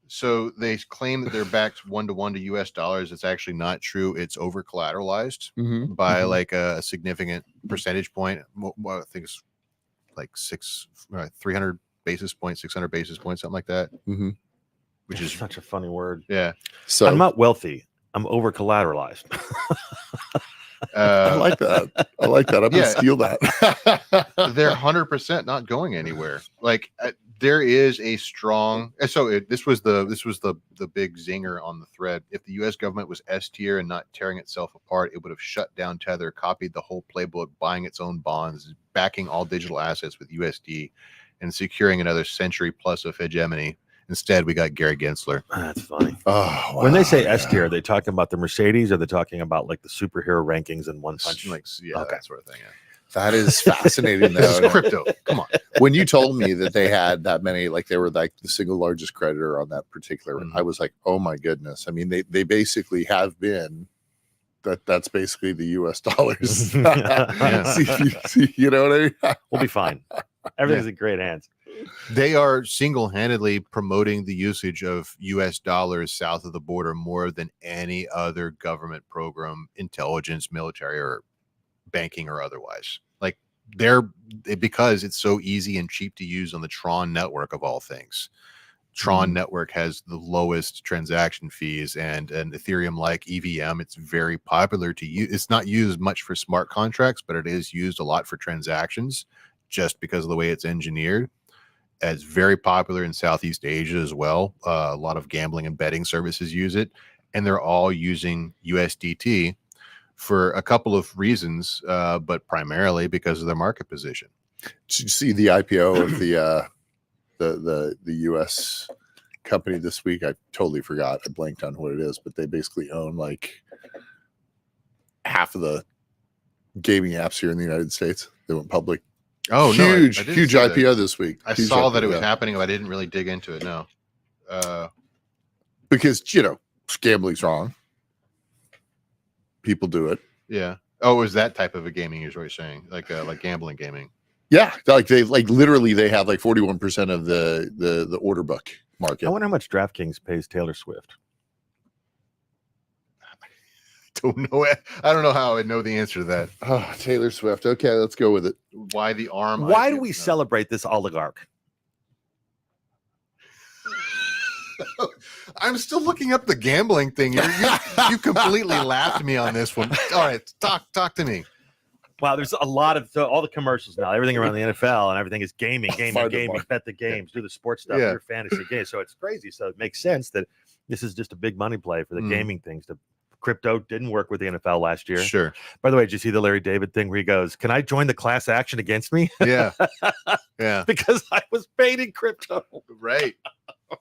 So they claim that they're backed 1-to-1 to US dollars. It's actually not true. It's over collateralized by like a significant percentage point. I think it's like 300 basis points, 600 basis points, something like that. Which is such a funny word. Yeah. So I'm not wealthy. I'm over collateralized. I like that. I'm gonna steal that. They're 100% not going anywhere. Like there is a strong. So this was the big zinger on the thread. If the U.S. government was S tier and not tearing itself apart, it would have shut down Tether, copied the whole playbook, buying its own bonds, backing all digital assets with USD, and securing another century plus of hegemony. Instead, we got Gary Gensler. That's funny. Oh, wow. When they say S tier, are they talking about the Mercedes, or are they talking about like the superhero rankings and one punch? Like, that sort of thing. Yeah. That is fascinating. This is crypto. Come on. When you told me that they had that many, like they were like the single largest creditor on that particular, I was like, oh my goodness. I mean, they basically have been. That's basically the US dollars. See, you know what I mean? We'll be fine. Everything's in great hands. They are single-handedly promoting the usage of US dollars south of the border more than any other government program, intelligence, military, or banking or otherwise. Like because it's so easy and cheap to use on the Tron network of all things. Tron network has the lowest transaction fees, and an Ethereum like EVM, it's very popular to use. It's not used much for smart contracts, but it is used a lot for transactions just because of the way it's engineered. It's very popular in Southeast Asia as well. A lot of gambling and betting services use it, and they're all using USDT for a couple of reasons, but primarily because of their market position. Did you see the IPO of the U.S. company this week? I totally forgot. I blanked on what it is, but they basically own like half of the gaming apps here in the United States. They went public. Oh, huge IPO this week. I saw that it was happening, but I didn't really dig into it. No, because gambling's wrong. People do it. Yeah. Oh, it was that type of a gaming? Is what you're saying? Like gambling gaming? Yeah, like they literally they have like 41% of the order book market. I wonder how much DraftKings pays Taylor Swift. Don't know. I don't know how I know the answer to that. Oh, Taylor Swift. Okay, let's go with it. Why the arm? Why do we celebrate this oligarch? I'm still looking up the gambling thing. You completely laughed me on this one. All right, talk to me. Wow, there's a lot of all the commercials now. Everything around the NFL and everything is gaming. Bet the games, do the sports stuff, your fantasy games. So it's crazy. So it makes sense that this is just a big money play for the gaming things. Crypto didn't work with the NFL last year. Sure. By the way, did you see the Larry David thing where he goes, "Can I join the class action against me?" Yeah. Yeah. Because I was baiting crypto. Right.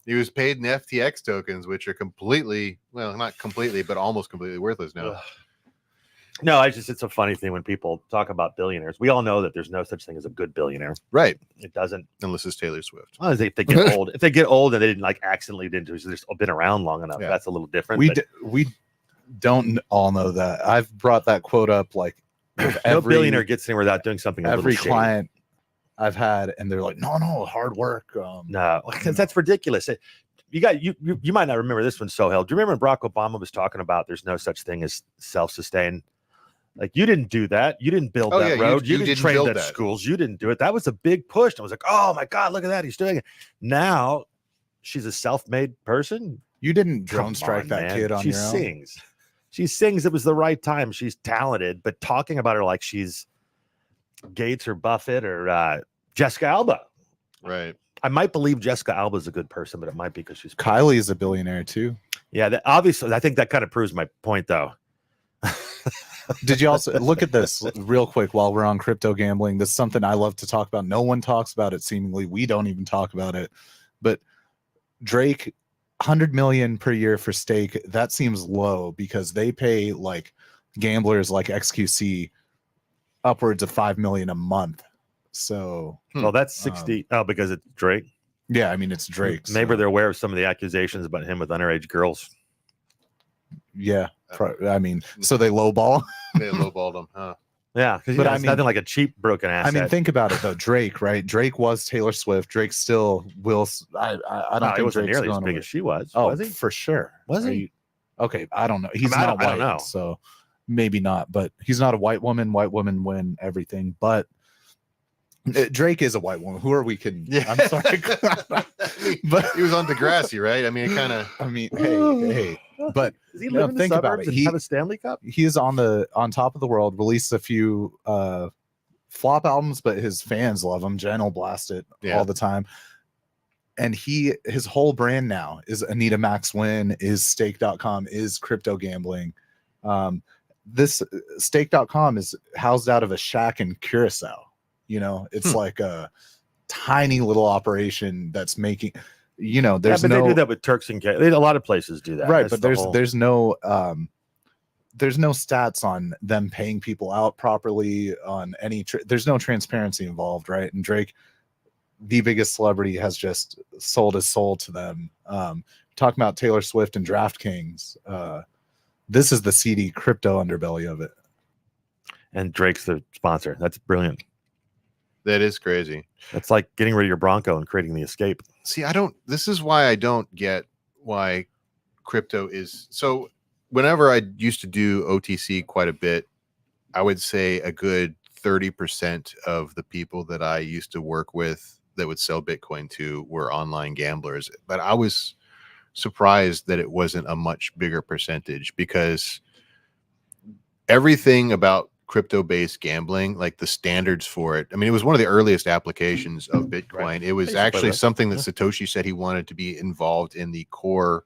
He was paid in FTX tokens, which are completely, well, not completely, but almost completely worthless now. No, it's a funny thing when people talk about billionaires. We all know that there's no such thing as a good billionaire. Right. It doesn't. Unless it's Taylor Swift. Well, if they get old, if they get old and they didn't like accidentally didn't, so they've been around long enough. Yeah. That's a little different. We don't all know that. I've brought that quote up like with no billionaire gets anywhere without doing something. Every client I've had, and they're like, no, hard work. No, because that's ridiculous. You might not remember this one, Sohail. Do you remember when Barack Obama was talking about there's no such thing as self-sustain? Like, you didn't do that. You didn't build that road. You didn't train that schools. You didn't do it. That was a big push. I was like, oh my God, look at that. He's doing it. Now she's a self-made person. You didn't drone strike that kid on your own. She sings. It was the right time. She's talented, but talking about her like she's Gates or Buffett or Jessica Alba. Right. I might believe Jessica Alba is a good person, but it might be because she's Kylie is a billionaire too. Yeah, obviously. I think that kind of proves my point, though. Did you also look at this real quick while we're on crypto gambling? This is something I love to talk about. No one talks about it. Seemingly, we don't even talk about it. But Drake, 100 million per year for stake. That seems low because they pay like gamblers like XQC upwards of 5 million a month. So, well, that's 60. Because it's Drake. Yeah, I mean it's Drake. Maybe they're aware of some of the accusations about him with underage girls. Yeah, I mean, so they lowball. They lowballed him, huh? Yeah, because I mean, nothing like a cheap broken asset. I mean, think about it though. Drake, right? Drake was Taylor Swift. Drake still will. I don't think wasn't Drake's nearly as big away. as she was. Oh, was he? for sure. Was he? Okay, I don't know. He's not white, I don't know. So maybe not. But he's not a white woman. White women win everything. But Drake is a white woman. Who are we kidding? Yeah. I'm sorry. But he was on Degrassi, right? I mean, it kind of. I mean, hey. But does he live in the think about suburbs it. and have a Stanley Cup? He is on top of the world. Released a few flop albums, but his fans love him. Jen will blast it all the time. And his whole brand now is Anita Max Win, is stake.com, is crypto gambling. This stake.com is housed out of a shack in Curacao. You know, it's like a tiny little operation that's making. You know, there's but they do that with Turks and Caicos. A lot of places do that, right? But there's no stats on them paying people out properly on any. There's no transparency involved, right? And Drake, the biggest celebrity, has just sold his soul to them. Talking about Taylor Swift and DraftKings, this is the seedy crypto underbelly of it. And Drake's the sponsor. That's brilliant. That is crazy. That's like getting rid of your Bronco and creating the Escape. See, this is why I don't get why crypto is so. Whenever I used to do OTC quite a bit, I would say a good 30% of the people that I used to work with that would sell Bitcoin to were online gamblers. But I was surprised that it wasn't a much bigger percentage, because everything about crypto-based gambling, like the standards for it, I mean, it was one of the earliest applications of Bitcoin. Right. It was actually something that Satoshi said he wanted to be involved in the core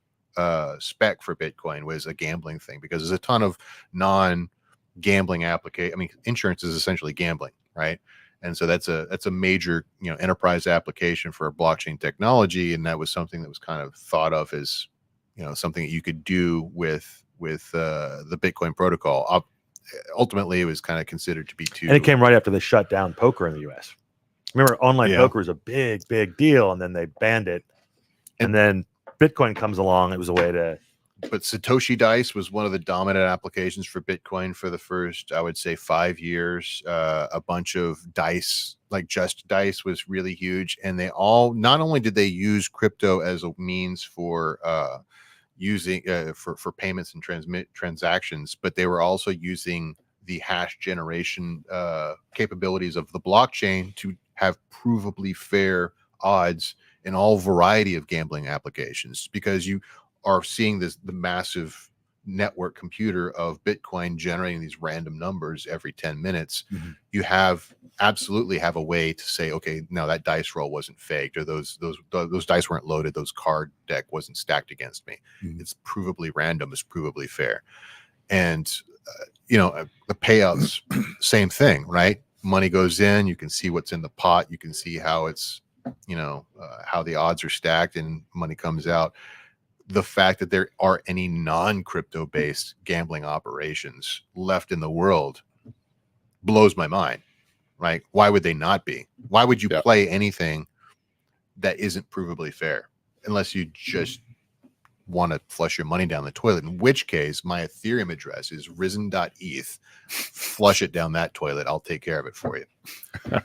spec for Bitcoin, was a gambling thing, because there's a ton of non-gambling application. I mean, insurance is essentially gambling, right? And so that's a major, enterprise application for blockchain technology, and that was something that was kind of thought of as, something that you could do with the Bitcoin protocol. Ultimately, it was kind of considered to be too. And it came right after they shut down poker in the U.S. Remember, online poker was a big deal, and then they banned it. And then Bitcoin comes along. It was a way to. But Satoshi Dice was one of the dominant applications for Bitcoin for the first, I would say, 5 years. A bunch of dice, like Just Dice, was really huge. And they all, not only did they use crypto as a means for using for payments and transactions, but they were also using the hash generation capabilities of the blockchain to have provably fair odds in all variety of gambling applications, because you are seeing the massive network computer of Bitcoin generating these random numbers every 10 minutes. Mm-hmm. You absolutely have a way to say, okay, now that dice roll wasn't faked, or those dice weren't loaded, those card deck wasn't stacked against me. Mm-hmm. It's provably random, it's provably fair. And the payouts, same thing, right? Money goes in, you can see what's in the pot, you can see how it's how the odds are stacked and money comes out. The fact that there are any non-crypto based gambling operations left in the world blows my mind. Right? Why would they not be? Why would you play anything that isn't provably fair unless you just want to flush your money down the toilet? In which case, my Ethereum address is risen.eth. Flush it down that toilet. I'll take care of it for you.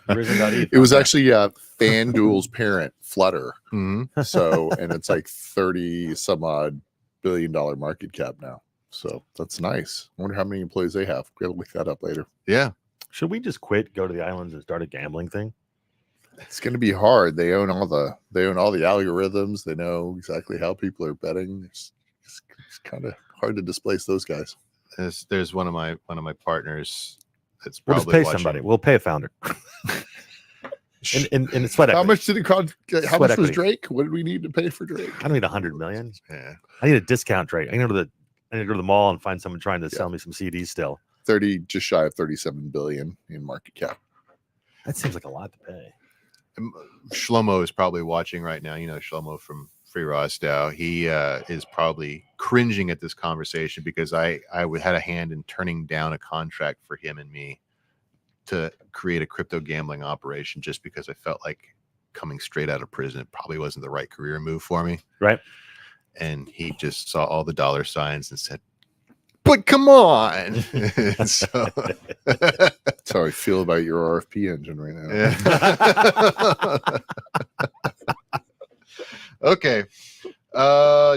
Risen.eth. It was actually FanDuel's parent, Flutter. Mm-hmm. So, and it's like 30 some odd $1 billion market cap now. So that's nice. I wonder how many employees they have. We'll look that up later. Yeah. Should we just quit, go to the islands, and start a gambling thing? It's going to be hard. They own all the algorithms. They know exactly how people are betting. It's kind of hard to displace those guys. There's one of my partners that's We'll probably just pay watching. somebody. We'll pay a founder. in sweat How equity. much did it cost? How Sweat much was equity. Drake? What did we need to pay for Drake? I don't need 100 million. Yeah. I need a discount Drake. I need to go to the mall and find someone trying to sell me some CDs still. 30, just shy of 37 billion in market cap. That seems like a lot to pay. Shlomo is probably watching right now. Shlomo from Free Rostow. He is probably cringing at this conversation because I had a hand in turning down a contract for him and me to create a crypto gambling operation just because I felt like coming straight out of prison, it probably wasn't the right career move for me. Right. And he just saw all the dollar signs and said, but come on. So, That's how I feel about your RFP engine right now. yeah. Okay.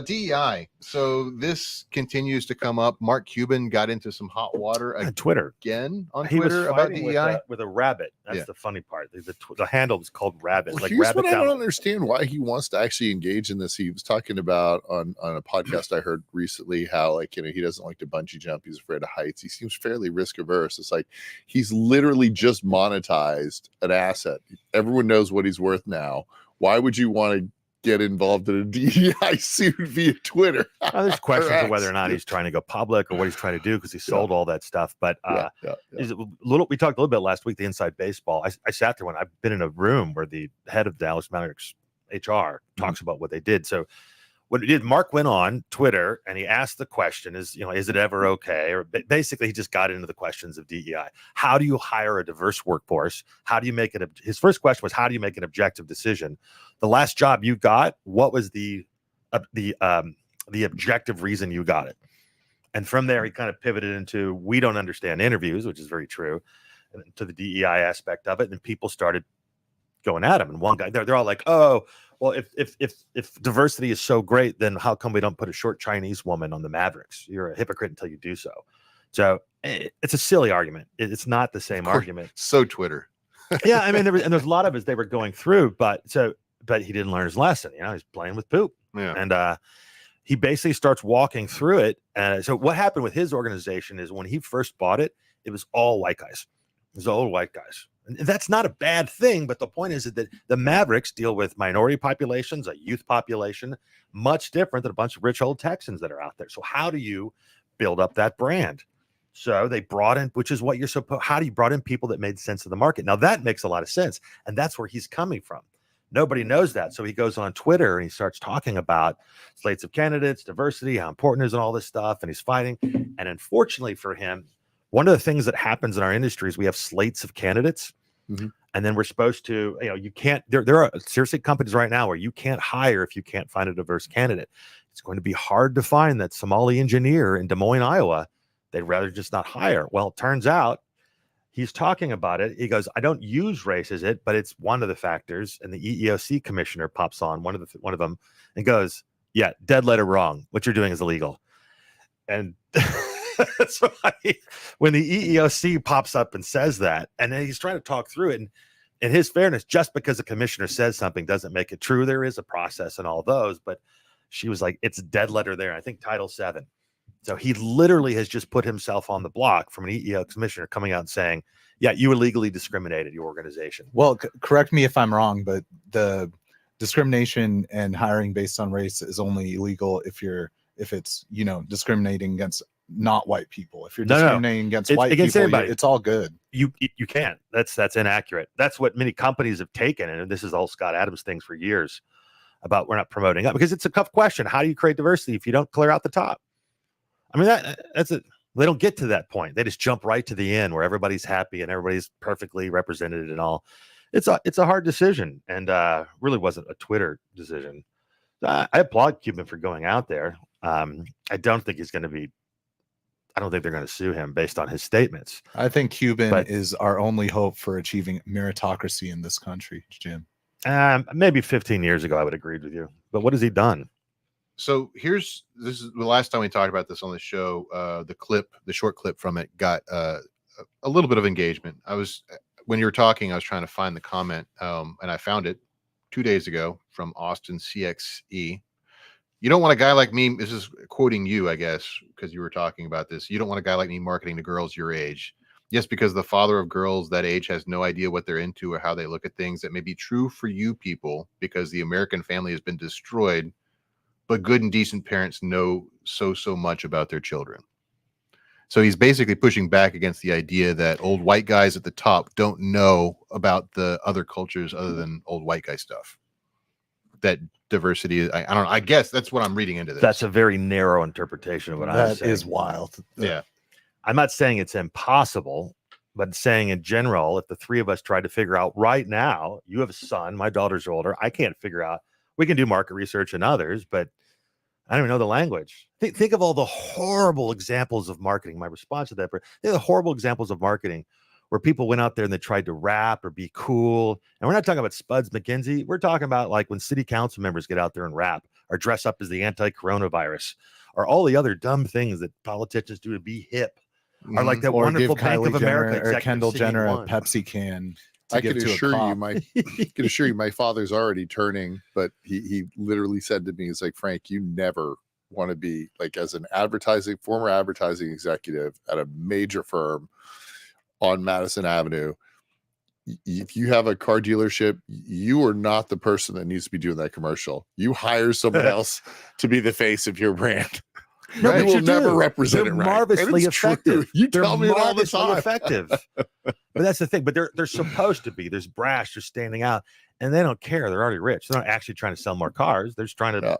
DEI. So this continues to come up. Mark Cuban got into some hot water On Twitter. again on He was Twitter about fighting DEI. with a rabbit. That's Yeah. the funny part. The handle was called Rabbit. Well, Like here's Rabbit what I down. don't understand why he wants to actually engage in this. He was talking about on a podcast I heard recently how he doesn't like to bungee jump. He's afraid of heights. He seems fairly risk averse. It's like he's literally just monetized an asset. Everyone knows what he's worth now. Why would you want to get involved in a DEI suit via Twitter? There's questions Or of whether or not X. he's trying to go public or what he's trying to do because he sold all that stuff. But Yeah. we talked a little bit last week, the Inside Baseball. I sat there when I've been in a room where the head of Dallas Mavericks HR talks about what they did. So what he did, Mark went on Twitter and he asked the question is it ever okay? Or basically he just got into the questions of DEI. How do you hire a diverse workforce? How do you make it? His first question was, how do you make an objective decision? The last job you got, what was the objective reason you got it? And from there, he kind of pivoted into, we don't understand interviews, which is very true, and to the DEI aspect of it. And people started going at him. And one guy, they're all like, oh, well, if diversity is so great, then how come we don't put a short Chinese woman on the Mavericks? You're a hypocrite until you do so. So it's a silly argument. It's not the same argument. So Twitter. Yeah, I mean, there's a lot of it they were going through, but he didn't learn his lesson. He's playing with poop. Yeah. And he basically starts walking through it. And so what happened with his organization is when he first bought it, it was all white guys. It was all white guys. And that's not a bad thing, but the point is that the Mavericks deal with minority populations, a youth population, much different than a bunch of rich old Texans that are out there. So how do you build up that brand? So they brought in, which is what you're supposed, how do you brought in people that made sense of the market? Now that makes a lot of sense. And that's where he's coming from. Nobody knows that. So he goes on Twitter and he starts talking about slates of candidates, diversity, how important it is and all this stuff. And he's fighting. And unfortunately for him, one of the things that happens in our industry is we have slates of candidates. Mm-hmm. And then we're supposed to, you can't, there are seriously companies right now where you can't hire if you can't find a diverse candidate. It's going to be hard to find that Somali engineer in Des Moines, Iowa. They'd rather just not hire. Well, it turns out he's talking about it. He goes, I don't use race as it, but it's one of the factors. And the EEOC commissioner pops on one of them and goes, yeah, dead letter wrong. What you're doing is illegal. And so when the EEOC pops up and says that, and then he's trying to talk through it, and in his fairness, just because the commissioner says something doesn't make it true. There is a process and all those, but she was like, it's dead letter there. I think Title VII. So he literally has just put himself on the block from an EEO commissioner coming out and saying, yeah, you illegally discriminated your organization. Well, correct me if I'm wrong, but the discrimination and hiring based on race is only illegal if it's discriminating against not white people. If you're No. discriminating against It's white against people, everybody. it's all good. You can't. That's inaccurate. That's what many companies have taken, and this is all Scott Adams things for years about we're not promoting up, because it's a tough question. How do you create diversity if you don't clear out the top? I mean, that's it. They don't get to that point. They just jump right to the end where everybody's happy and everybody's perfectly represented and all. It's a hard decision, and really wasn't a Twitter decision. I applaud Cuban for going out there. I don't think they're going to sue him based on his statements. I think Cuban is our only hope for achieving meritocracy in this country, Jim. Maybe 15 years ago, I would agree with you. But what has he done? So this is the last time we talked about this on the show. The short clip from it got a little bit of engagement. When you were talking, I was trying to find the comment, and I found it 2 days ago from Austin CXE. You don't want a guy like me. This is quoting you, I guess, because you were talking about this. You don't want a guy like me marketing to girls your age. Yes, because the father of girls that age has no idea what they're into or how they look at things. That may be true for you people because the American family has been destroyed, but good and decent parents know so much about their children. So he's basically pushing back against the idea that old white guys at the top don't know about the other cultures other than old white guy stuff. That diversity, I don't know. I guess that's what I'm reading into this. That's a very narrow interpretation of what I'm saying. That is wild. Yeah. I'm not saying it's impossible, but saying in general, if the three of us tried to figure out right now, you have a son, my daughters are older, I can't figure out. We can do market research and others, but I don't even know the language. Think of all the horrible examples of marketing. My response to that, think of the horrible examples of marketing where people went out there and they tried to rap or be cool. And we're not talking about Spuds McKenzie. We're talking about like when city council members get out there and rap or dress up as the anti-coronavirus or all the other dumb things that politicians do to be hip. Or like that or wonderful give Bank Kylie of America Jenner or Kendall Jenner one. a Pepsi can. I can assure you, my father's already turning, but he literally said to me, "He's like, Frank, you never want to be like as an former advertising executive at a major firm on Madison Avenue. If you have a car dealership, you are not the person that needs to be doing that commercial. You hire someone else to be the face of your brand." No, right? You will never represent they're it right. marvelously effective. You tell me it all the time. Effective. But that's the thing. But they're supposed to be. There's brash. They're standing out, and they don't care. They're already rich. They're not actually trying to sell more cars. They're just trying to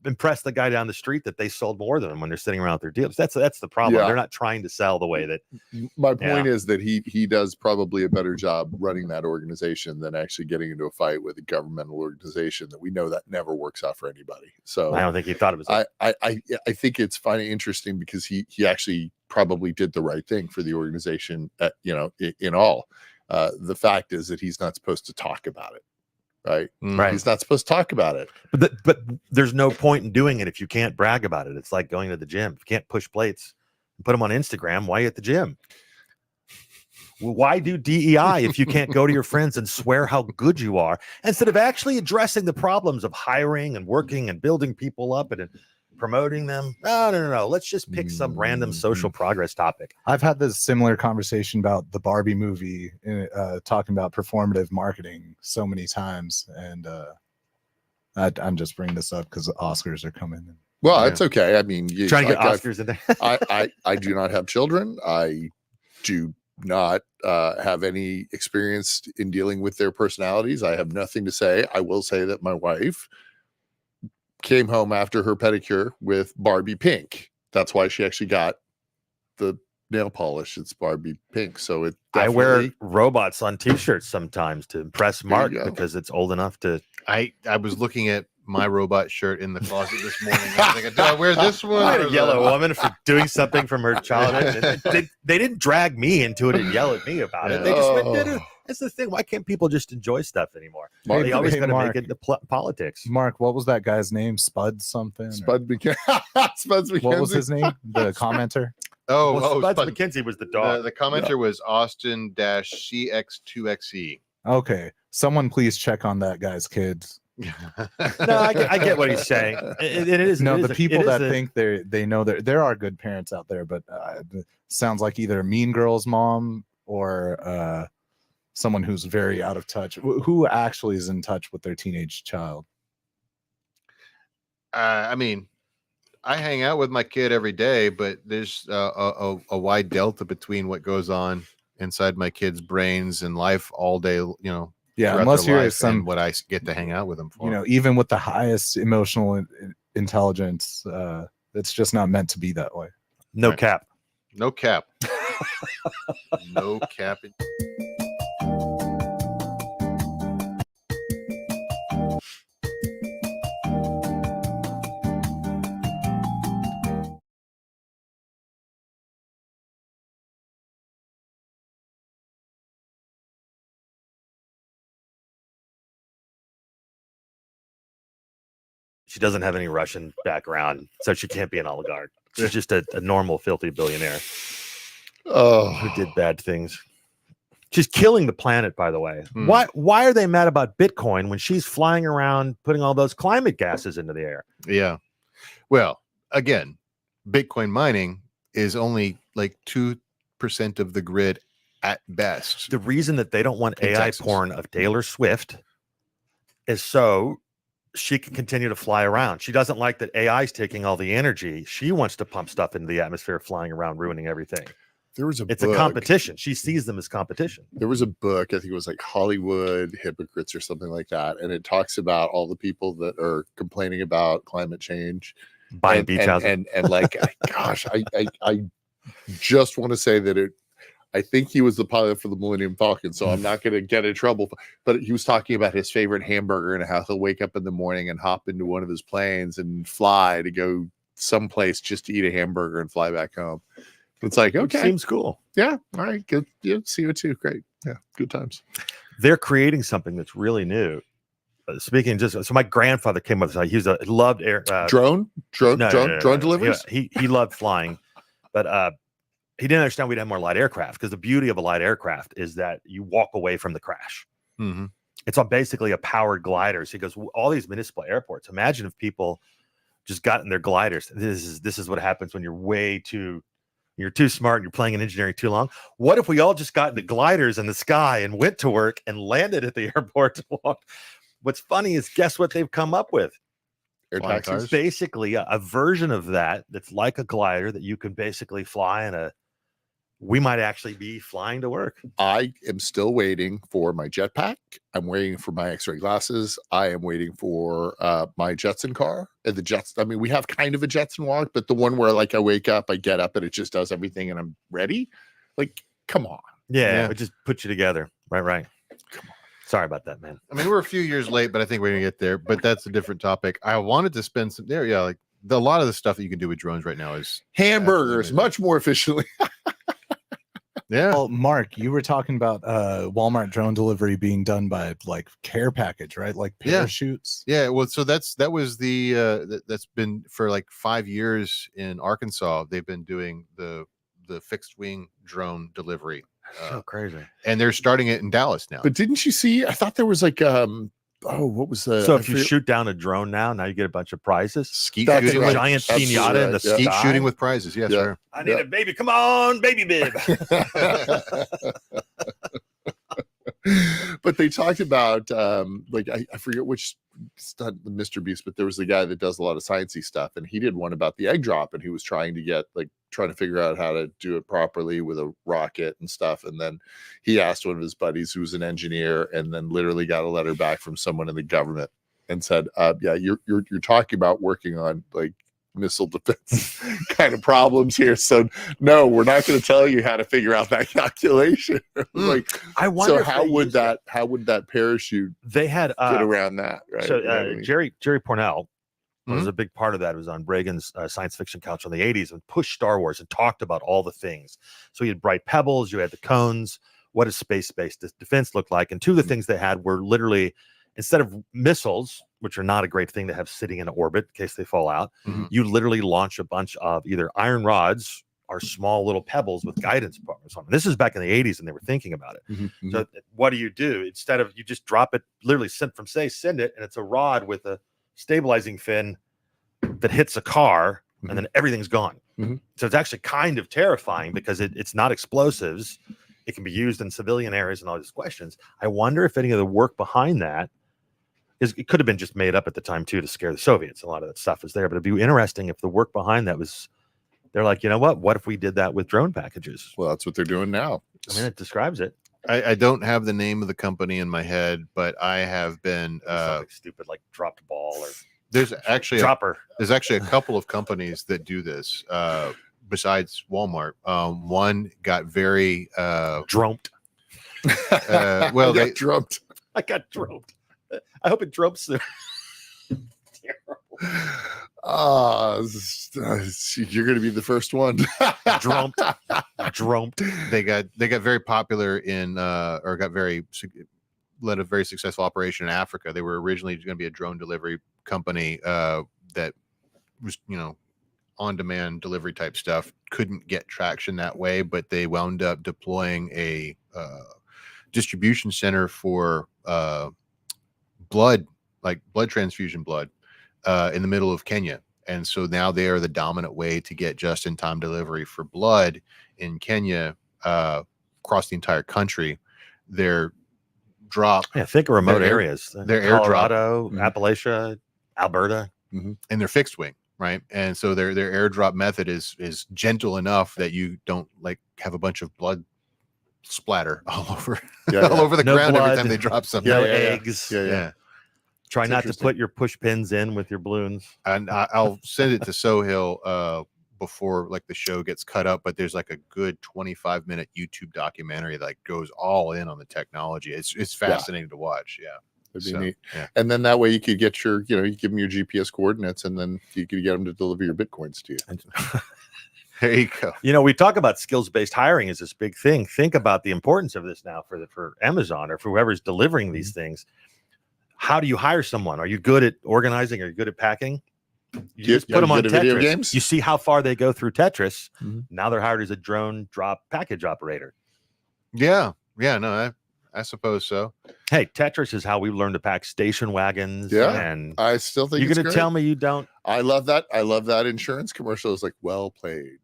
impress the guy down the street that they sold more than them when they're sitting around with their deals. That's the problem. They're not trying to sell the way that. My point is that he does probably a better job running that organization than actually getting into a fight with a governmental organization that we know that never works out for anybody. So I don't think he thought it was. I think it's funny, interesting because he actually probably did the right thing for the organization. In all, the fact is that he's not supposed to talk about it. Right. He's not supposed to talk about it. But there's no point in doing it if you can't brag about it. It's like going to the gym. If you can't push plates and put them on Instagram, why are you at the gym? Why do DEI if you can't go to your friends and swear how good you are instead of actually addressing the problems of hiring and working and building people up and promoting them? No. Let's just pick some random social progress topic. I've had this similar conversation about the Barbie movie, talking about performative marketing so many times, and I'm just bringing this up because the Oscars are coming. Well, it's okay. I mean, trying to get Oscars in there. I do not have children. I do not have any experience in dealing with their personalities. I have nothing to say. I will say that my wife came home after her pedicure with Barbie pink. That's why she actually got the nail polish. It's Barbie pink. So I wear robots on t-shirts sometimes to impress Mark because it's old enough to. I was looking at my robot shirt in the closet this morning. I was thinking, do I wear this one? I had a yellow woman for doing something from her childhood. They didn't drag me into it and yell at me about it. They just went, did it. That's the thing. Why can't people just enjoy stuff anymore? They always got to make it into politics. Mark, what was that guy's name? Spud something? Spuds McKenzie. What was his name? The commenter? Spuds McKenzie was the dog. The commenter was Austin-CX2XE. Okay. Someone please check on that guy's kids. No, I get what he's saying. It is the people that think they know there are good parents out there, but it sounds like either a Mean Girl's mom or someone who's very out of touch. Who actually is in touch with their teenage child? I mean, I hang out with my kid every day, but there's a wide delta between what goes on inside my kids' brains and life all day. Yeah, throughout unless their you're life some, and what I get to hang out with them for. even with the highest emotional intelligence, it's just not meant to be that way. No Right. cap. No cap. No cap. She doesn't have any Russian background, so she can't be an oligarch. She's just a normal filthy billionaire who did bad things. She's killing the planet, by the way. Why are they mad about Bitcoin when she's flying around putting all those climate gases into the air? Yeah. Well, again, Bitcoin mining is only like 2% of the grid at best. The reason that they don't want In AI Texas. porn of Taylor Swift is so she can continue to fly around. She doesn't like that AI is taking all the energy. She wants to pump stuff into the atmosphere, flying around, ruining everything. It's a competition. She sees them as competition. There was a book, I think it was like Hollywood Hypocrites or something like that, and it talks about all the people that are complaining about climate change, Buying beach houses. and like, gosh, I just want to say that I think he was the pilot for the Millennium Falcon, so I'm not going to get in trouble. But he was talking about his favorite hamburger and how he'll wake up in the morning and hop into one of his planes and fly to go someplace just to eat a hamburger and fly back home. It's like, okay, Seems cool. yeah, all right, good, yeah, CO2, great, yeah, good times. They're creating something that's really new. Speaking so my grandfather came up with this. He loved air Drone no. deliveries. He loved flying, but he didn't understand we'd have more light aircraft, because the beauty of a light aircraft is that you walk away from the crash. Mm-hmm. It's basically a powered glider. So he goes, all these municipal airports, imagine if people just got in their gliders. This is what happens when you're too smart and you're playing in engineering too long. What if we all just got into gliders in the sky and went to work and landed at the airport? What's funny is, guess what they've come up with? Air Flying taxis. cars. Basically a version of that's like a glider that you can basically fly we might actually be flying to work. I am still waiting for my jetpack. I'm waiting for my X-ray glasses. I am waiting for my Jetson car. And the Jets, I mean, we have kind of a Jetson walk, but the one where like I wake up, I get up and it just does everything and I'm ready. Like, come on. Yeah. Yeah. It just puts you together. Right. Come on. Sorry about that, man. I mean, we're a few years late, but I think we're gonna get there. But that's a different topic. I wanted to spend some there. Yeah, like a lot of the stuff that you can do with drones right now is Hamburgers amazing. much more efficiently. Yeah. Well, Mark, you were talking about Walmart drone delivery being done by like care package, right? Like Yeah. parachutes. Yeah, well, so that's been for like 5 years in Arkansas. They've been doing the fixed wing drone delivery, So crazy. and they're starting it in Dallas now. But didn't you see? I thought there was like what was the? So I if you forget- shoot down a drone now you get a bunch of prizes. Skeet That's shooting, right. Giant Absolutely pinata in the right, yeah. skeet sky. shooting with prizes. Yes, Yeah. sir. I need a baby. Come on, baby bib. But they talked about like I forget which stunt, the Mr. Beast, but there was the guy that does a lot of sciencey stuff, and he did one about the egg drop, and he was trying to figure out how to do it properly with a rocket and stuff. And then he asked one of his buddies who was an engineer, and then literally got a letter back from someone in the government and said, yeah, you're talking about working on like missile defense kind of problems here, so no, we're not going to tell you how to figure out that calculation. Like, I wonder so if how they would use that parachute they had get around that, right? so You know what I mean? Jerry Pornell was a big part of that. It was on Reagan's science fiction couch in the 80s and pushed Star Wars and talked about all the things. So you had bright pebbles, you had the cones. What does space-based defense look like? And two of the things they had were literally, instead of missiles, which are not a great thing to have sitting in orbit in case they fall out, you literally launch a bunch of either iron rods or small little pebbles with guidance programs on them. This is back in the 80s and they were thinking about it. So what do? Instead of, you just drop it, literally send it, and it's a rod with a stabilizing fin that hits a car, and then everything's gone. So it's actually kind of terrifying because it's not explosives. It can be used in civilian areas and all these questions. I wonder if any of the work behind that it could have been just made up at the time too to scare the Soviets. A lot of that stuff was there, but it'd be interesting if the work behind that was. They're like, you know what if we did that with drone packages? Well, that's what they're doing now. I mean, it describes it. I don't have the name of the company in my head, but I have been Something stupid like dropped ball or there's actually Dropper. a couple of companies that do this besides Walmart. One got very Drumped. well, I they got drumped. I got drumped. I hope it drumps soon. Terrible. You're going to be the first one. Drumped. they got very popular in or led a very successful operation in Africa. They were originally going to be a drone delivery company that was, on demand delivery type stuff. Couldn't get traction that way, but they wound up deploying a distribution center for blood transfusion blood in the middle of Kenya. And so now they are the dominant way to get just-in-time delivery for blood in Kenya across the entire country. Their drop, think of remote their areas. their Colorado, airdrop. Appalachia, Alberta, and they're fixed wing, right? And so their airdrop method is gentle enough that you don't like have a bunch of blood splatter all over all over the No ground blood, every time they drop something. no eggs. Yeah. Try It's not to interesting. put your push pins in with your balloons. And I'll send it to Sohail before like the show gets cut up, but there's like a good 25-minute YouTube documentary that goes all in on the technology. It's fascinating to watch. Yeah. That'd be So, neat. yeah. And then that way you could get you give them your GPS coordinates, and then you could get them to deliver your Bitcoins to you. There you go. We talk about skills-based hiring as this big thing. Think about the importance of this now for Amazon or for whoever's delivering these things. How do you hire someone? Are you good at organizing? Are you good at packing? You just put them on good at video Tetris. games? You see how far they go through Tetris. Mhm. Now they're hired as a drone drop package operator. Yeah. No, I suppose so. Hey, Tetris is how we learned to pack station wagons. Yeah. And I still think you're it's going to great. tell me you don't. I love that. I love that insurance commercial. It's like, well played.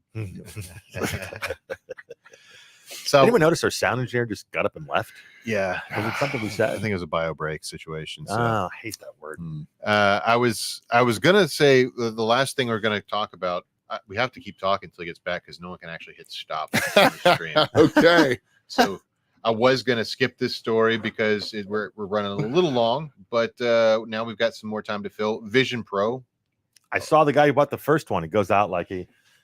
So Anyone notice our sound engineer just got up and left? yeah, Was it something we I said? think it was a bio break situation. So. Oh, I hate that word. I was gonna say the last thing we're gonna talk about. We have to keep talking until he gets back because no one can actually hit stop on the stream. Okay. So I was gonna skip this story because we're running a little long, but now we've got some more time to fill. Vision Pro. I saw the guy who bought the first one. He goes out like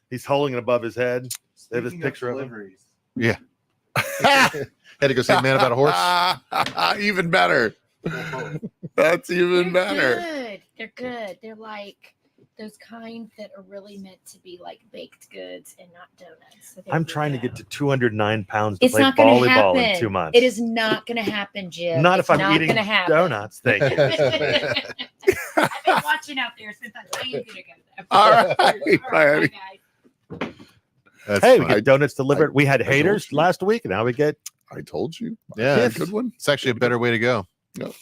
he's holding it above his head. They have this picture of him. Yeah. Had to go say man about a horse. Even better. That's even better. They're good. They're like those kind that are really meant to be like baked goods and not donuts. So I'm trying to get to 209 pounds to It's play not going to volleyball happen. in 2 months. It is not going to happen, Jim. Not It's if I'm eating gonna happen. donuts. Thank you. I've been watching out there since I ain't gonna go. All right. Bye, guys. That's Hey, we fine. get donuts delivered. We had I told haters you. last week, and now we get. I told you. Yeah, Yeah, it's- good one. It's actually a better way to go. No.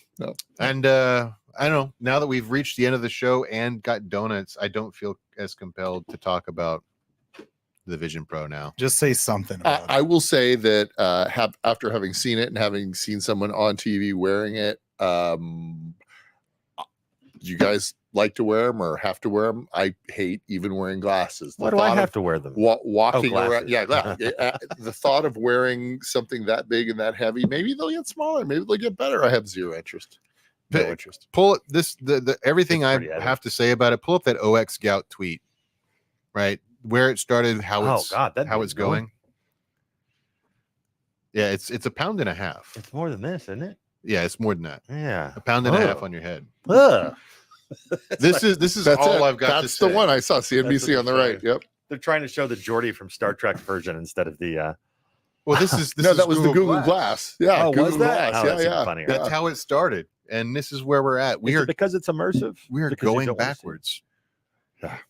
And I don't know. Now that we've reached the end of the show and got donuts, I don't feel as compelled to talk about the Vision Pro now. Just say something about it. I will say that after having seen it and having seen someone on TV wearing it, you guys like to wear them or have to wear them? I hate even wearing glasses. The Why do I thought have of to wear them? walking glasses. around? Yeah, the thought of wearing something that big and that heavy, maybe they'll get smaller, maybe they'll get better. I have zero interest. No But- interest. Pull it. The everything It's I pretty heavy. have to say about it. Pull up that OX Scout tweet, right? Where it started, how Oh, it's God, that how thing's it's going. Yeah, it's a pound and a half. It's more than this, isn't it? Yeah, it's more than that. Yeah. A pound and a half Oh. on your head. Ugh. This is That's all it. I've got. That's to the say. one I saw. That's CNBC what on the they're right. Yep. They're trying to show the Geordie from Star Trek version instead of the. Well, this is No, that was the Google Glass. Yeah. Oh, Google was that? Glass. Oh, Yeah, that's even yeah. funnier. That's how it started, and this is where we're at. We Is it are because it's immersive. Because you going don't wanna see it? backwards.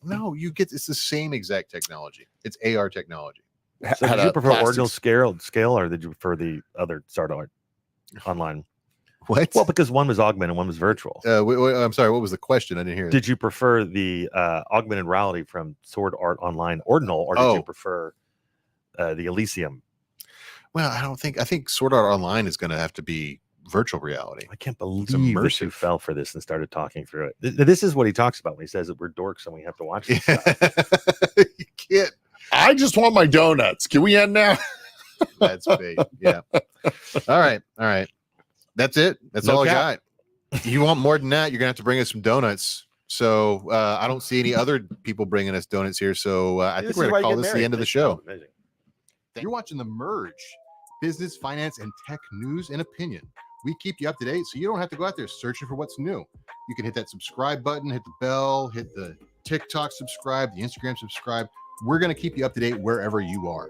No, it's the same exact technology. It's AR technology. So Had did you a prefer ordinal plastics- scale, or did you prefer the other Star Art online? What? Well, because one was augmented and one was virtual. I'm sorry. What was the question? I didn't hear. Did you prefer the augmented reality from Sword Art Online Ordinal, or did you Oh. prefer the Elysium? Well, I think Sword Art Online is going to have to be virtual reality. I can't believe that immersive. you fell for this and started talking through it. This is what he talks about when he says that we're dorks and we have to watch this stuff. You can't. I just want my donuts. Can we end now? That's big. Yeah. All right. That's it. That's No all cap. I got. You want more than that? You're gonna have to bring us some donuts. So I don't see any other people bringing us donuts here. So I think we're gonna call this the end of the show. Amazing. You're watching The Merge, business, finance, and tech news and opinion. We keep you up to date so you don't have to go out there searching for what's new. You can hit that subscribe button, hit the bell, hit the TikTok subscribe, the Instagram subscribe. We're going to keep you up to date wherever you are.